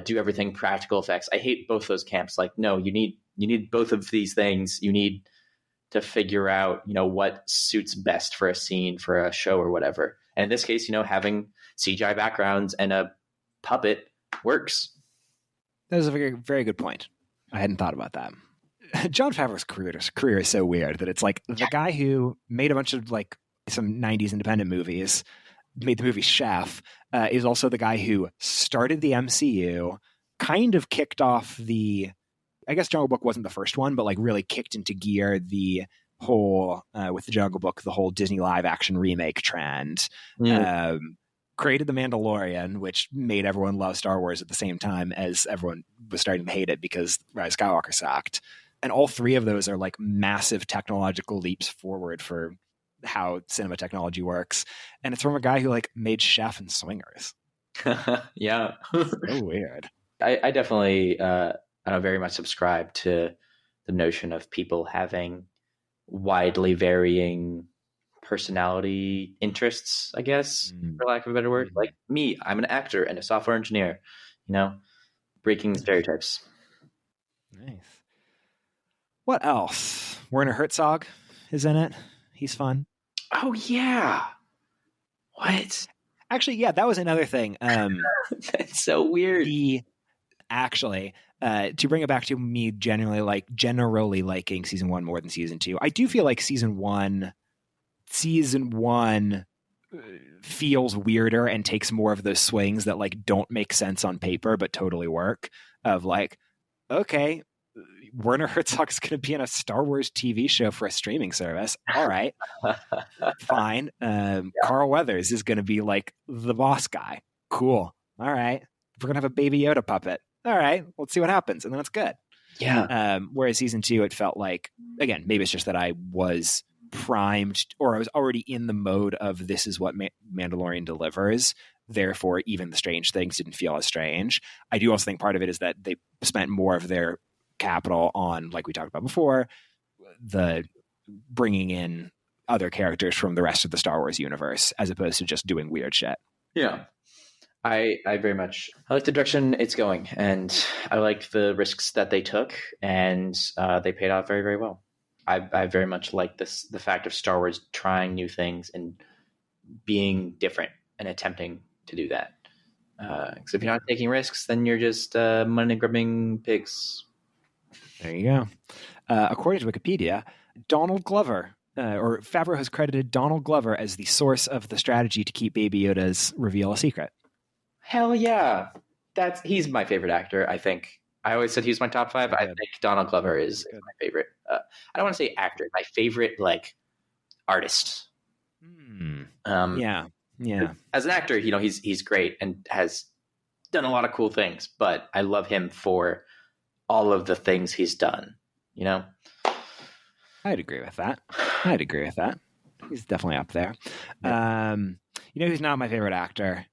do everything practical effects. I hate both those camps. Like, no, you need both of these things. You need to figure out, what suits best for a scene, for a show or whatever. And in this case, having CGI backgrounds and a puppet works. That was a very, very good point. I hadn't thought about that. Jon Favreau's career is so weird that it's like the guy who made a bunch of like some 90s independent movies, made the movie Chef, is also the guy who started the MCU, kind of kicked off I guess Jungle Book wasn't the first one, but like really kicked into gear the whole, with the Jungle Book, the whole Disney live action remake trend. created The Mandalorian, which made everyone love Star Wars at the same time as everyone was starting to hate it because Rise of Skywalker sucked. And all three of those are like massive technological leaps forward for how cinema technology works. And it's from a guy who like made Chef and Swingers. Yeah. So weird. I definitely, I don't very much subscribe to the notion of people having widely varying personality interests, I guess, for lack of a better word. Mhm. Like me, I'm an actor and a software engineer, breaking stereotypes. Nice. What else? Werner Herzog is in it. He's fun. Oh, yeah. What? Actually, yeah, that was another thing. That's so weird. To bring it back to me generally liking season 1 more than season 2, I do feel like season one feels weirder and takes more of those swings that like don't make sense on paper but totally work. Of like, okay, Werner Herzog's going to be in a Star Wars TV show for a streaming service. All right, fine. Carl Weathers is going to be like the boss guy. Cool. All right, we're going to have a Baby Yoda puppet. All right, let's see what happens, and then it's good. Yeah. Whereas season 2, it felt like, again, maybe it's just that I was primed, or I was already in the mode of this is what Mandalorian delivers. Therefore, even the strange things didn't feel as strange. I do also think part of it is that they spent more of their capital on, like we talked about before, the bringing in other characters from the rest of the Star Wars universe, as opposed to just doing weird shit. Yeah. I very much like the direction it's going, and I like the risks that they took, and they paid off very, very well. I very much like the fact of Star Wars trying new things and being different and attempting to do that. Because if you're not taking risks, then you're just money-grubbing pigs. There you go. According to Wikipedia, Donald Glover, or Favreau has credited Donald Glover as the source of the strategy to keep Baby Yoda's reveal a secret. Hell yeah. He's my favorite actor, I think. I always said he was my top 5. I think Donald Glover is my favorite. I don't want to say actor, my favorite like artist. Yeah. As an actor, he's great and has done a lot of cool things, but I love him for all of the things he's done, I'd agree with that. He's definitely up there. Yeah. Who's not my favorite actor?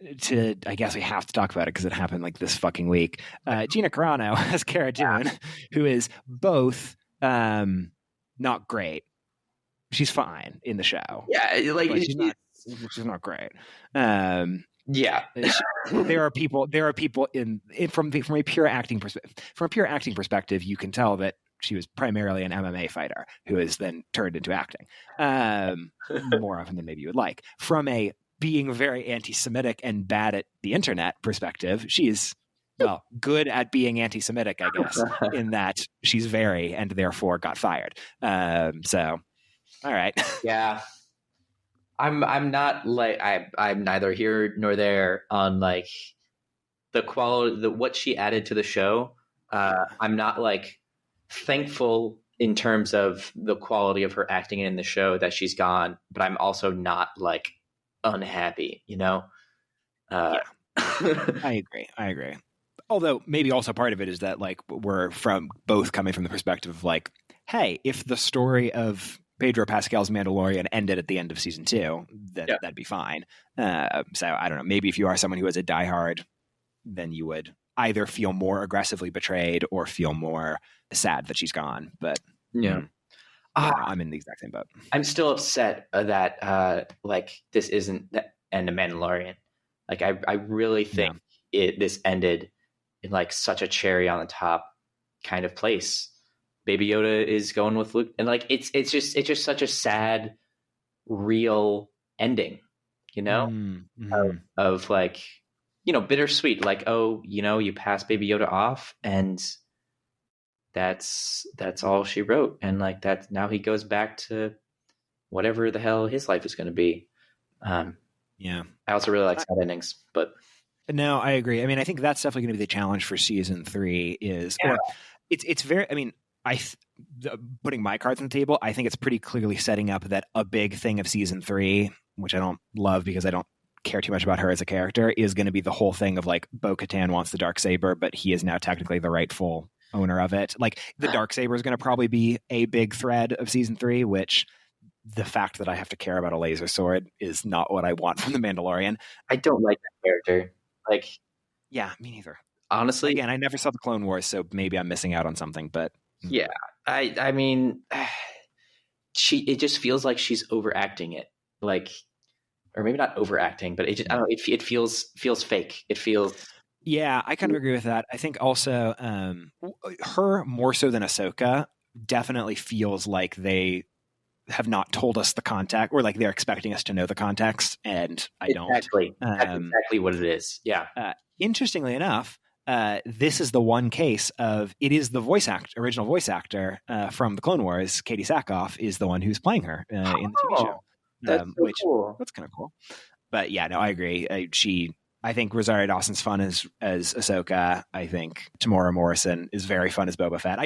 I guess we have to talk about it because it happened like this fucking week. Gina Carano as Cara Dune, who is both not great. She's fine in the show. Yeah, like she's not great. Yeah, there are people from a pure acting perspective, you can tell that she was primarily an MMA fighter who is then turned into acting more often than maybe you would like. From a being very anti-Semitic and bad at the internet perspective, she's good at being anti-Semitic, I guess, in that she's very and therefore got fired. So, all right, yeah. I'm not like I'm neither here nor there on like the quality, what she added to the show. I'm not like thankful in terms of the quality of her acting in the show that she's gone, but I'm also not like unhappy, Yeah. I agree. Although maybe also part of it is that like we're coming from the perspective of like, hey, if the story of Pedro Pascal's Mandalorian ended at the end of season 2, that'd be fine. So I don't know. Maybe if you are someone who is a diehard, then you would either feel more aggressively betrayed or feel more sad that she's gone. But yeah, I'm in the exact same boat. I'm still upset that like this isn't the end of Mandalorian. Like I really think this ended in like such a cherry on the top kind of place. Baby Yoda is going with Luke, and like it's just such a sad, real ending, of like, bittersweet. Like, oh, you pass Baby Yoda off, and that's all she wrote, and like that now he goes back to whatever the hell his life is going to be. I also really like sad endings, but no, I agree. I mean, I think that's definitely going to be the challenge for season 3. It's very. I mean. Putting my cards on the table, I think it's pretty clearly setting up that a big thing of season 3, which I don't love because I don't care too much about her as a character, is going to be the whole thing of like Bo-Katan wants the Darksaber, but he is now technically the rightful owner of it. Like the Darksaber is going to probably be a big thread of season 3, which the fact that I have to care about a laser sword is not what I want from the Mandalorian. I don't like that character. Like, yeah, me neither. Honestly, again, I never saw the Clone Wars, so maybe I'm missing out on something. But yeah, I mean, it just feels like she's overacting it, like, or maybe not overacting, but I don't know. It feels fake. It feels. Yeah, I kind of agree with that. I think also her more so than Ahsoka definitely feels like they have not told us the context, or like they're expecting us to know the context, and I don't. That's exactly what it is. Yeah. Interestingly enough, this is the one case of it is the original voice actor from the Clone Wars, Katie Sackhoff, is the one who's playing her in the TV show. That's so cool. That's kind of cool. But yeah, no, I agree. I think Rosario Dawson's fun as Ahsoka. I think Tamora Morrison is very fun as Boba Fett.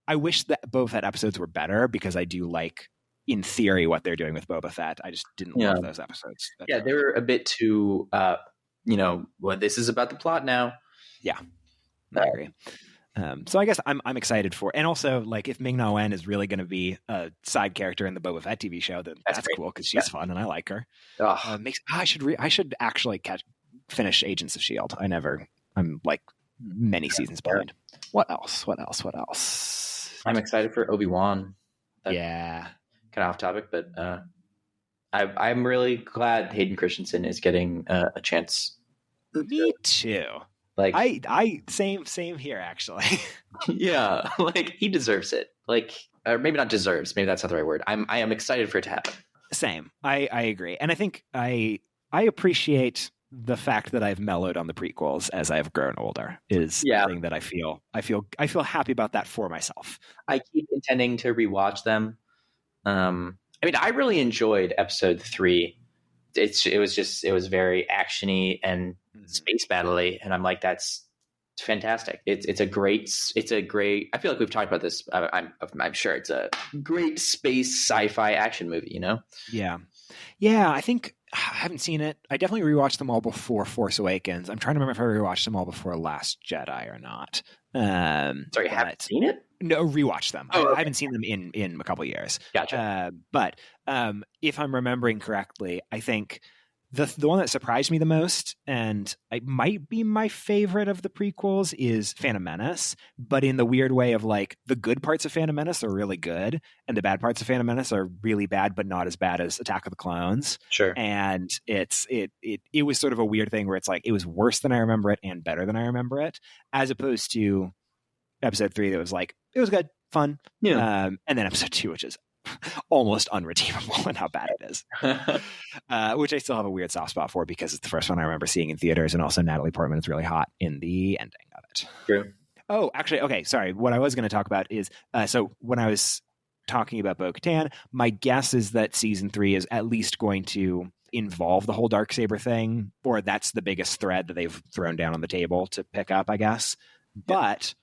I wish that Boba Fett episodes were better, because I do like, in theory, what they're doing with Boba Fett. I just didn't love those episodes. Yeah, they were a bit too, this is about the plot now. Yeah, I agree. So I guess I'm excited for, and also like if Ming-Na Wen is really going to be a side character in the Boba Fett TV show, then that's cool, because she's fun and I like her. I should actually finish Agents of S.H.I.E.L.D. I'm like many seasons behind. What else? I'm excited for Obi-Wan. Yeah. Kind of off topic, but I'm really glad Hayden Christensen is getting a chance. Me too. Like I same here actually. Yeah, like he deserves it. Like, or maybe not deserves. Maybe that's not the right word. I am excited for it to happen. Same. I agree, and I think I appreciate the fact that I've mellowed on the prequels as I've grown older. Is the thing that I feel happy about that for myself. I keep intending to rewatch them. I mean, I really enjoyed episode 3. It was very actiony and space battle-y, and I'm like, that's fantastic. It's a great. I feel like we've talked about this. I'm sure it's a great space sci-fi action movie. You know? Yeah. I think I haven't seen it. I definitely rewatched them all before Force Awakens. I'm trying to remember if I rewatched them all before Last Jedi or not. Sorry, haven't seen it? No, rewatch them. Oh, okay. I haven't seen them in a couple of years. Gotcha. But if I'm remembering correctly, I think the one that surprised me the most, and it might be my favorite of the prequels, is Phantom Menace. But in the weird way of like the good parts of Phantom Menace are really good, and the bad parts of Phantom Menace are really bad, but not as bad as Attack of the Clones. Sure. And it was sort of a weird thing where it's like it was worse than I remember it and better than I remember it, as opposed to episode 3 that was like, it was good, fun. Yeah. And then episode 2, which is almost unredeemable in how bad it is. Which I still have a weird soft spot for, because it's the first one I remember seeing in theaters, and also Natalie Portman is really hot in the ending of it. True. Oh, actually, okay, sorry. What I was going to talk about is, so when I was talking about Bo-Katan, my guess is that season 3 is at least going to involve the whole Darksaber thing, or that's the biggest thread that they've thrown down on the table to pick up, I guess. But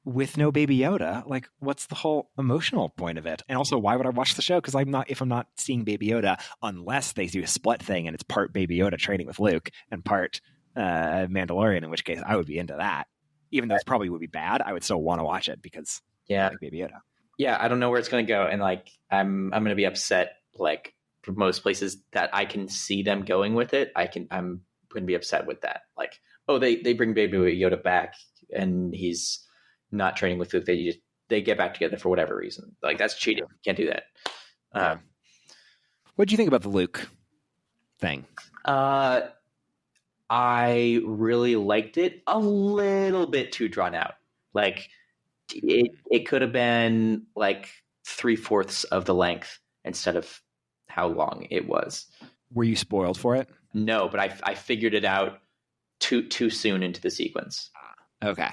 with no Baby Yoda, like, what's the whole emotional point of it? And also, why would I watch the show? Because if I'm not seeing Baby Yoda, unless they do a split thing and it's part Baby Yoda training with Luke and part Mandalorian, in which case I would be into that. Even though it probably would be bad, I would still want to watch it because I like Baby Yoda. Yeah, I don't know where it's going to go, and like I'm going to be upset. Like for most places that I can see them going with it, I'm going to be upset with that. Like, oh, they bring Baby Yoda back, and he's not training with Luke. They get back together for whatever reason. Like, that's cheating. You can't do that. What do you think about the Luke thing? I really liked it. A little bit too drawn out. Like, it could have been like 3/4 of the length instead of how long it was. Were you spoiled for it? No, but I figured it out too soon into the sequence. Okay.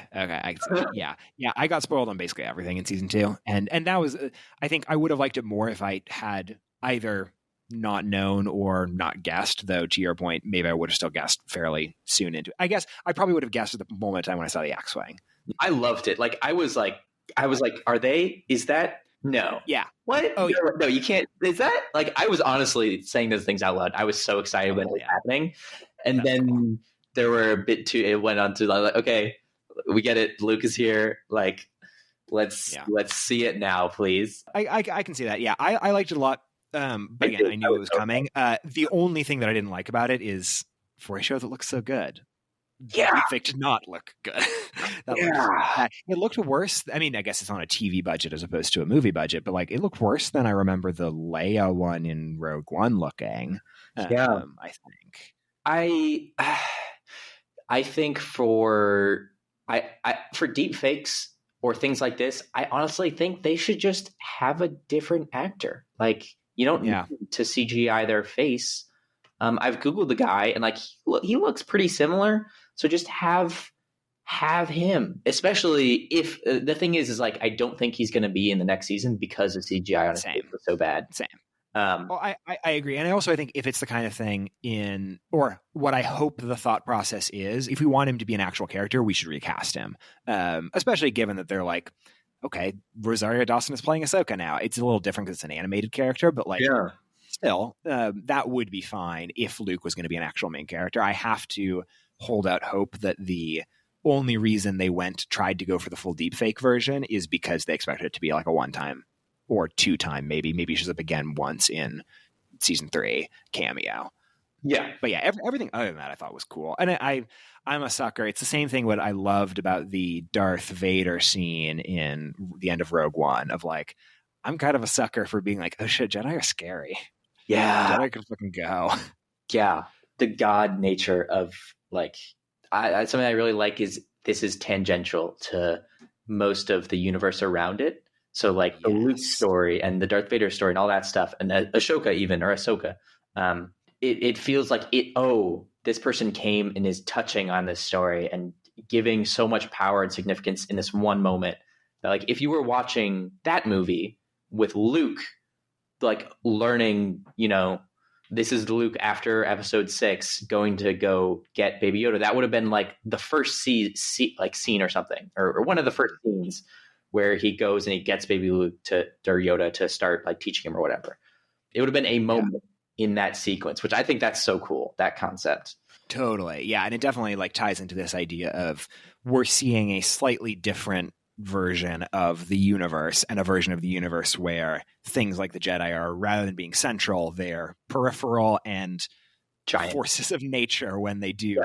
Yeah. I got spoiled on basically everything in season 2, and that was, I think I would have liked it more if I had either not known or not guessed. Though, to your point, maybe I would have still guessed fairly soon into it. I guess I probably would have guessed at the moment in time when I saw the X-Wing. I loved it. Like I was like, is that No. Yeah. What? Oh, no, yeah. no, you can't. Is that like, I was honestly saying those things out loud. I was so excited when it was happening. And That's then cool. there were a bit too, it went on to like, okay, we get it. Luke is here. Like, let's see it now, please. I can see that. Yeah. I liked it a lot. But again, I knew it was coming. The only thing that I didn't like about it is for a show that looks so good, the deepfake did not look good. It looked worse. I mean, I guess it's on a TV budget as opposed to a movie budget, but like it looked worse than I remember the Leia one in Rogue One looking. I think. I think for deep fakes or things like this, I honestly think they should just have a different actor. Like, you don't need to CGI their face. I've Googled the guy, and like he looks pretty similar. So just have him. Especially if the thing is like, I don't think he's going to be in the next season because the CGI on his face was so bad. Same. Well, I agree. And I think if it's the kind of thing or what I hope the thought process is, if we want him to be an actual character, we should recast him. Especially given that they're like, okay, Rosario Dawson is playing Ahsoka now. It's a little different because it's an animated character, but like, still, that would be fine if Luke was going to be an actual main character. I have to hold out hope that the only reason they tried to go for the full deepfake version is because they expected it to be like a one-time or two-time, maybe shows up again once in season 3 cameo. Yeah. But yeah, everything other than that I thought was cool. And I'm a sucker. It's the same thing what I loved about the Darth Vader scene in the end of Rogue One of like, I'm kind of a sucker for being like, oh shit, Jedi are scary. Yeah. Jedi could fucking go. Yeah. The God nature of like, something I really like is this is tangential to most of the universe around it. So like the Luke story and the Darth Vader story and all that stuff, and Ahsoka, it feels like this person came and is touching on this story and giving so much power and significance in this one moment. That, like, if you were watching that movie with Luke, like learning, this is Luke after episode 6 going to go get Baby Yoda, that would have been like the first scene or something, or one of the first scenes where he goes and he gets Baby Luke or Yoda to start like teaching him or whatever. It would have been a moment in that sequence, which I think that's so cool, that concept. Totally. Yeah. And it definitely like ties into this idea of we're seeing a slightly different version of the universe, and a version of the universe where things like the Jedi are, rather than being central, they're peripheral and giant forces of nature when they do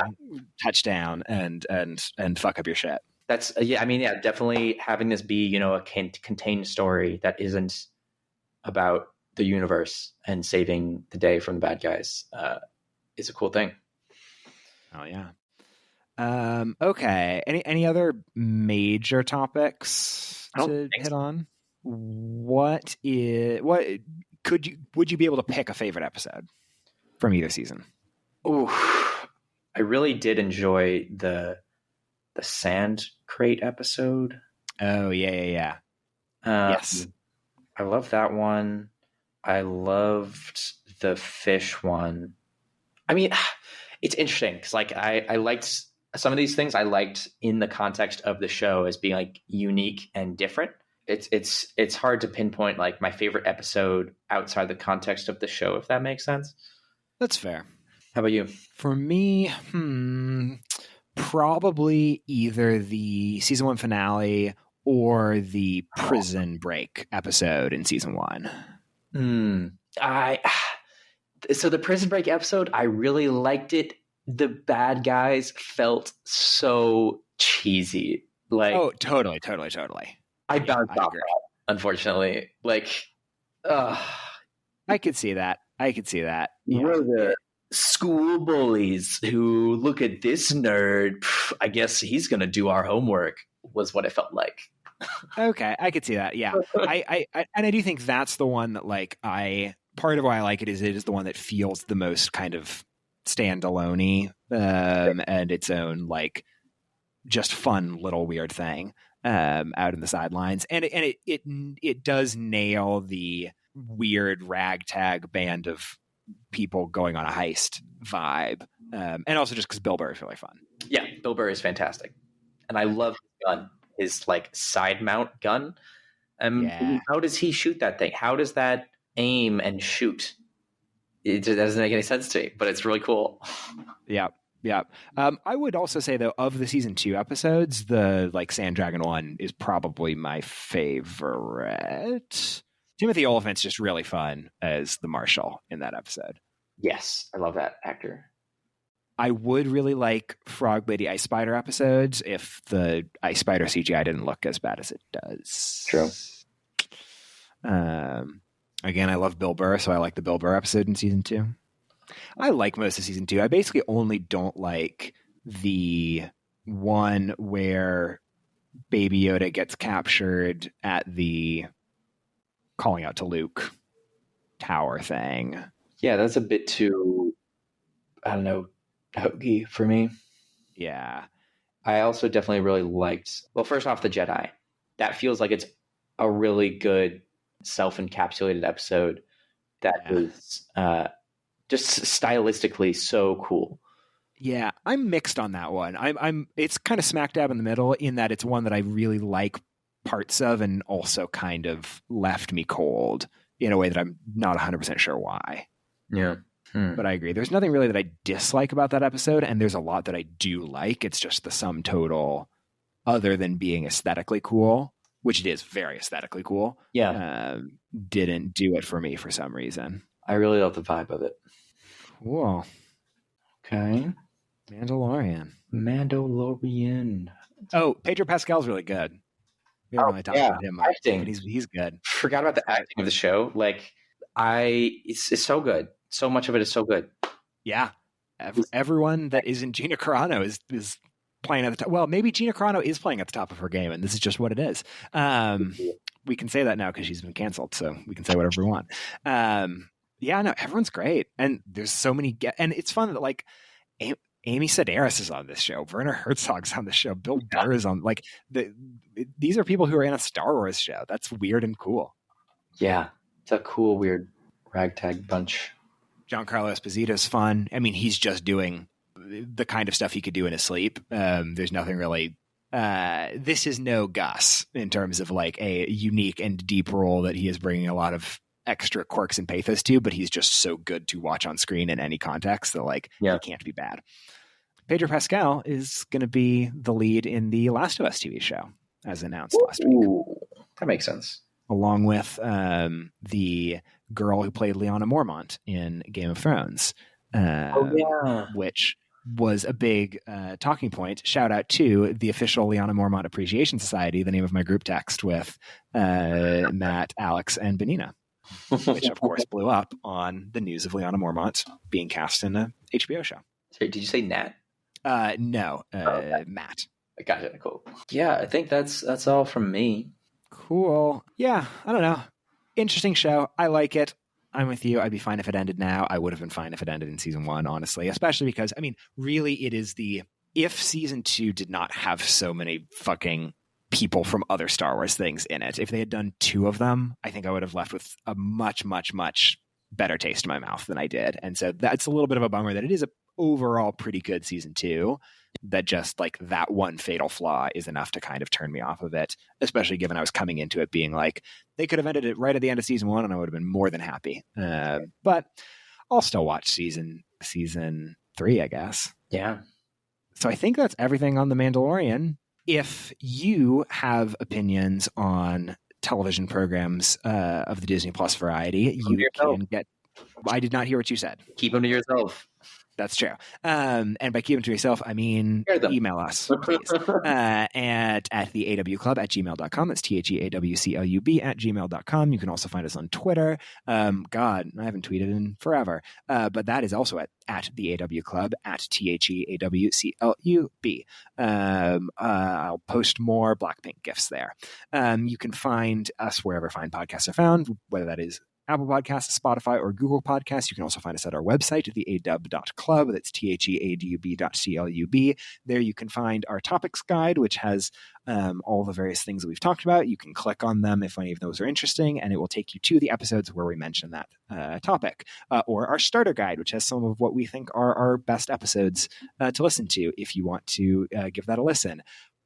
touch down and fuck up your shit. That's definitely having this be, a contained story that isn't about the universe and saving the day from the bad guys is a cool thing. Oh yeah. Okay. Any other major topics to hit on? Would you be able to pick a favorite episode from either season? Oh, I really did enjoy the sand crate episode. Oh yeah. Yes. I love that one. I loved the fish one. I mean, it's interesting because like I liked some of these things I liked in the context of the show as being like unique and different. It's hard to pinpoint like my favorite episode outside the context of the show, if that makes sense. That's fair. How about you? For me, probably either the season 1 finale or the prison break episode in season 1. So the prison break episode, I really liked it. The bad guys felt so cheesy. Like, oh, totally. I bounced off that, unfortunately. Like, I could see that. Yeah. We're the school bullies who look at this nerd. I guess he's going to do our homework, was what it felt like. Okay, I could see that. Yeah, I do think that's the one that like part of why I like it is the one that feels the most kind of standalone-y and its own like just fun little weird thing out in the sidelines, and it does nail the weird ragtag band of people going on a heist vibe, and also just because Bill Burr is really fun. Yeah, Bill Burr is fantastic, and I love his gun. His like side mount gun. Yeah. How does he shoot that thing? How does that aim and shoot? It just doesn't make any sense to me, but it's really cool. Yeah. Yeah. I would also say, though, of the season 2 episodes, the Sand Dragon one is probably my favorite. Timothy Olyphant's just really fun as the Marshal in that episode. Yes, I love that actor. I would really like Frog Lady Ice Spider episodes if the Ice Spider CGI didn't look as bad as it does. True. Again, I love Bill Burr, so I like the Bill Burr episode in season 2. I like most of season 2. I basically only don't like the one where Baby Yoda gets captured at the calling out to Luke tower thing. Yeah, that's a bit too, I don't know, hokey for me. Yeah. I also definitely really liked, well, first off, the Jedi. That feels like it's a really good self-encapsulated episode that is just stylistically so cool. Yeah, I'm mixed on that one. I'm it's kind of smack dab in the middle in that it's one that I really like parts of and also kind of left me cold in a way that I'm not 100% sure why. Yeah. But I agree. There's nothing really that I dislike about that episode, and there's a lot that I do like. It's just the sum total, other than being aesthetically cool, which it is very aesthetically cool, didn't do it for me for some reason. I really love the vibe of it. Cool. Okay. Mandalorian. Oh, Pedro Pascal's really good. We haven't really talked about him much, but he's good. Forgot about the acting of the show. It's so good. So much of it is so good. Yeah. Everyone that isn't Gina Carano is playing at the top. Well, maybe Gina Carano is playing at the top of her game, and this is just what it is. We can say that now because she's been canceled, so we can say whatever we want. Yeah, no, everyone's great, and there's so many. And it's fun that Amy Sedaris is on this show. Werner Herzog's on the show. Bill Burr is on. These are people who are in a Star Wars show. That's weird and cool. Yeah, it's a cool, weird ragtag bunch. Giancarlo Esposito's fun. I mean, he's just doing the kind of stuff he could do in his sleep. There's nothing really. This is no Gus in terms of a unique and deep role that he is bringing a lot of extra quirks and pathos to, but he's just so good to watch on screen in any context that he can't be bad. Pedro Pascal is going to be the lead in the Last of Us TV show, as announced last week. That makes sense. Along with the girl who played Lyanna Mormont in Game of Thrones, which was a big talking point. Shout out to the official Lyanna Mormont Appreciation Society, the name of my group text with Matt, Alex, and Benina, which of course blew up on the news of Lyanna Mormont being cast in a HBO show. Did you say Nat? No, okay. Matt. I got it. Cool. Yeah, I think that's all from me. Cool. Yeah, I don't know. Interesting show. I like it. I'm with you. I'd be fine if it ended now. I would have been fine if it ended in season 1, honestly, especially because, I mean, really it is if season 2 did not have so many fucking people from other Star Wars things in it, if they had done 2 of them, I think I would have left with a much, much, much better taste in my mouth than I did. And so that's a little bit of a bummer that it is a overall pretty good season 2, that just that one fatal flaw is enough to kind of turn me off of it, especially given I was coming into it being they could have ended it right at the end of season 1 and I would have been more than happy. But I'll still watch season 3, I guess. Yeah. So I think that's everything on The Mandalorian. If you have opinions on television programs of the Disney Plus variety, you can get... I did not hear what you said. Keep them to yourself. That's true. And by keep them to yourself, I mean email us, please, at the AW Club at gmail.com. That's THEAWCLUB at gmail.com. You can also find us on Twitter. God, I haven't tweeted in forever. But that is also at the AW Club at THEAWCLUB. I'll post more Blackpink gifs there. You can find us wherever fine podcasts are found, whether that is Apple Podcasts, Spotify, or Google Podcasts. You can also find us at our website, theadub.club. That's THEADUB.CLUB. There you can find our topics guide, which has all the various things that we've talked about. You can click on them if any of those are interesting, and it will take you to the episodes where we mention that topic. Or our starter guide, which has some of what we think are our best episodes to listen to if you want to give that a listen.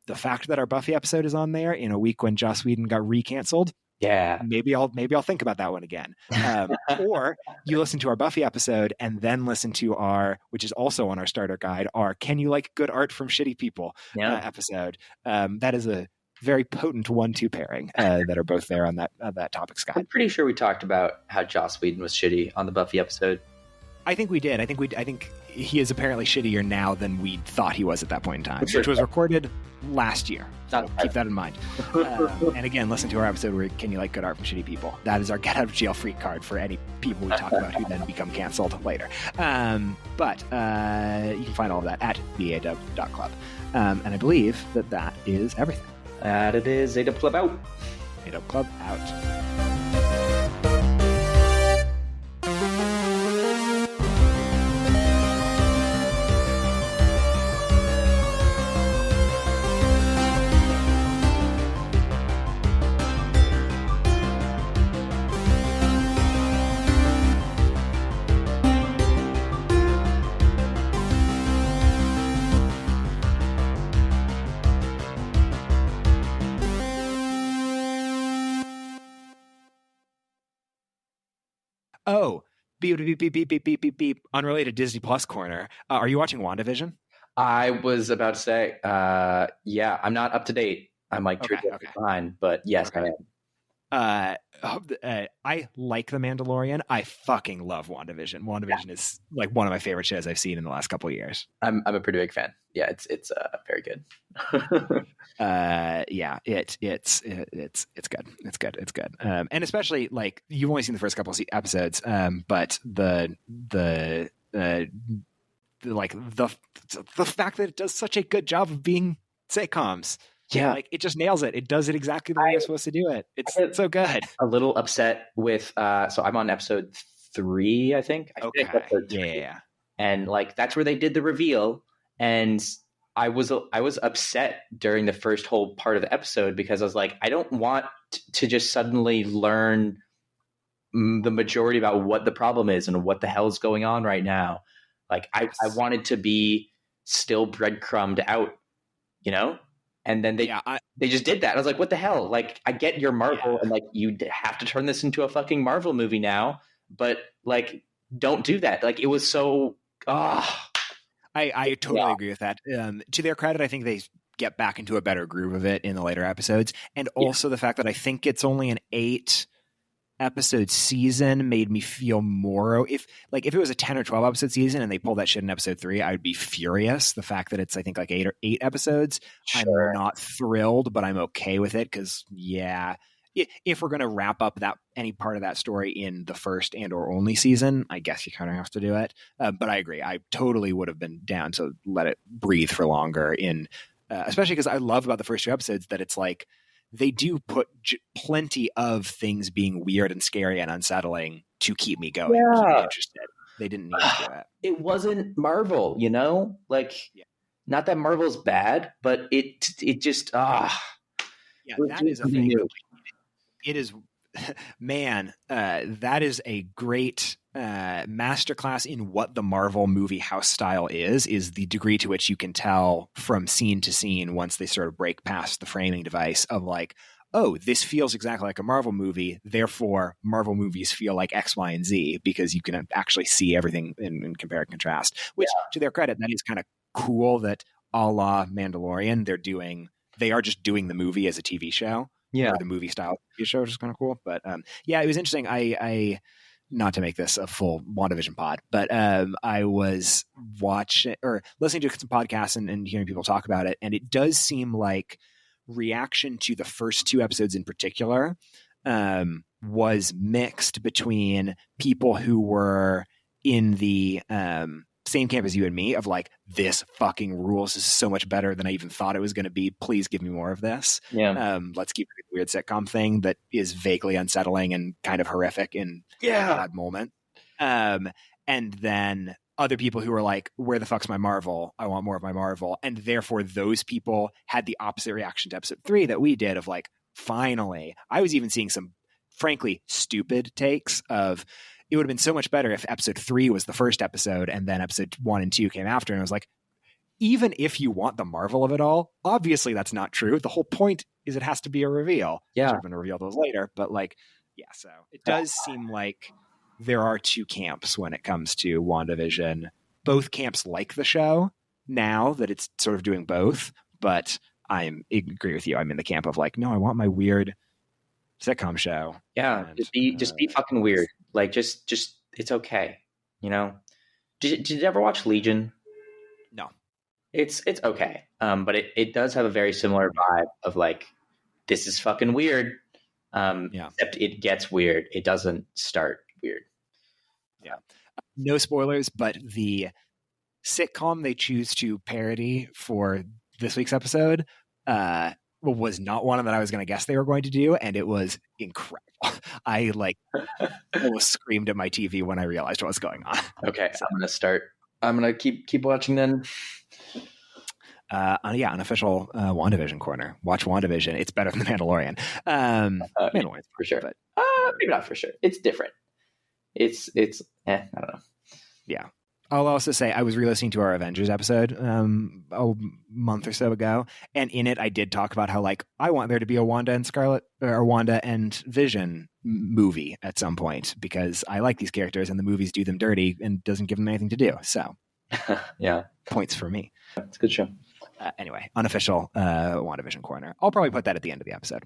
The fact that our Buffy episode is on there in a week when Joss Whedon got recanceled Yeah. Maybe I'll think about that one again. Or you listen to our Buffy episode and then listen to our, which is also on our starter guide, our "Can You Like Good Art from Shitty People" episode. That is a very potent 1-2 pairing that are both there on that topic, Scott. I'm pretty sure we talked about how Joss Whedon was shitty on the Buffy episode. I think we did. I think he is apparently shittier now than we thought he was at that point in time, which was recorded last year. So keep that in mind. And again, listen to our episode where "Can You Like Good Art from Shitty People?" That is our get out of jail free card for any people we talk about who then become canceled later. But you can find all of that at badub.club. And I believe that is everything. That it is. A-Dub Club out. A-Dub Club out. Oh, beep, beep, beep, beep, beep, beep, beep, beep. Unrelated Disney Plus corner. Are you watching WandaVision? I was about to say, yeah, I'm not up to date. I'm like behind, but yes, I am. I like The Mandalorian. I fucking love WandaVision. WandaVision is like one of my favorite shows I've seen in the last couple of years. I'm a pretty big fan. Yeah, it's very good. Yeah, it's good. It's good. And especially like you've only seen the first couple of episodes, but the fact that it does such a good job of being sitcoms. Yeah. Like it just nails it. It does it exactly the way it's supposed to do it. It's so good. A little upset with so I'm on episode 3, I think. Yeah. And like that's where they did the reveal. And I was upset during the first whole part of the episode because I was like, I don't want to just suddenly learn the majority about what the problem is and what the hell is going on right now. Like I wanted to be still breadcrumbed out, you know? And then they just did that. I was like, what the hell? Like, I get your Marvel and like you have to turn this into a fucking Marvel movie now, but like, don't do that. Like, it was so. I totally agree with that. To their credit, I think they get back into a better groove of it in the later episodes, and also the fact that I think it's only an 8-episode season made me feel more. If it was a 10 or 12 episode season and they pulled that shit in episode 3, I would be furious. The fact that it's I think like 8 episodes, sure. I'm not thrilled, but I'm okay with it because if we're going to wrap up any part of that story in the first and or only season, I guess you kind of have to do it. But I agree. I totally would have been down to let it breathe for longer especially because I love about the first 2 episodes that it's like they do put plenty of things being weird and scary and unsettling to keep me going, keep me interested. They didn't need to do it. It wasn't Marvel, you know? Like, not that Marvel's bad, but it just, that is a thing. It is, man, that is a great masterclass in what the Marvel movie house style is the degree to which you can tell from scene to scene once they sort of break past the framing device of like, oh, this feels exactly like a Marvel movie, therefore Marvel movies feel like X, Y, and Z, because you can actually see everything in compare and contrast, which to their credit, that is kind of cool that a la Mandalorian, they are just doing the movie as a TV show. Yeah. Or the movie style TV show, which is kind of cool. But it was interesting. I not to make this a full WandaVision pod, but I was watching or listening to some podcasts and hearing people talk about it. And it does seem like reaction to the first 2 episodes in particular was mixed between people who were in the same camp as you and me of like, this fucking rules. This is so much better than I even thought it was going to be. Please give me more of this. Yeah. Let's keep it a weird sitcom thing that is vaguely unsettling and kind of horrific in a bad moment. And then other people who were like, where the fuck's my Marvel? I want more of my Marvel. And therefore those people had the opposite reaction to episode 3 that we did of like, finally. I was even seeing some frankly stupid takes of, it would have been so much better if episode 3 was the first episode and then episode 1 and 2 came after. And I was like, even if you want the marvel of it all, obviously that's not true. The whole point is it has to be a reveal. Yeah. Should have been a reveal those later, but like, yeah. So it does seem like there are two camps when it comes to WandaVision. Both camps like the show now that it's sort of doing both, but I agree with you. I'm in the camp of like, no, I want my weird sitcom show. Yeah, And, just be fucking weird. Like, just it's okay. You know? Did you ever watch Legion? No. It's okay. But it does have a very similar vibe of like, this is fucking weird. Except it gets weird. It doesn't start weird. Yeah. No spoilers, but the sitcom they choose to parody for this week's episode was not one that I was going to guess they were going to do, and it was incredible. I almost screamed at my TV when I realized what was going on. Okay, so I'm gonna keep watching then. Unofficial WandaVision corner. Watch WandaVision. It's better than The Mandalorian. Mandalorian for sure, but maybe not for sure. It's different. It's I don't know. Yeah. I'll also say I was re-listening to our Avengers episode a month or so ago, and in it I did talk about how like I want there to be a Wanda and Vision movie at some point because I like these characters and the movies do them dirty and doesn't give them anything to do. So yeah, points for me. It's a good show. Anyway, unofficial WandaVision corner. I'll probably put that at the end of the episode.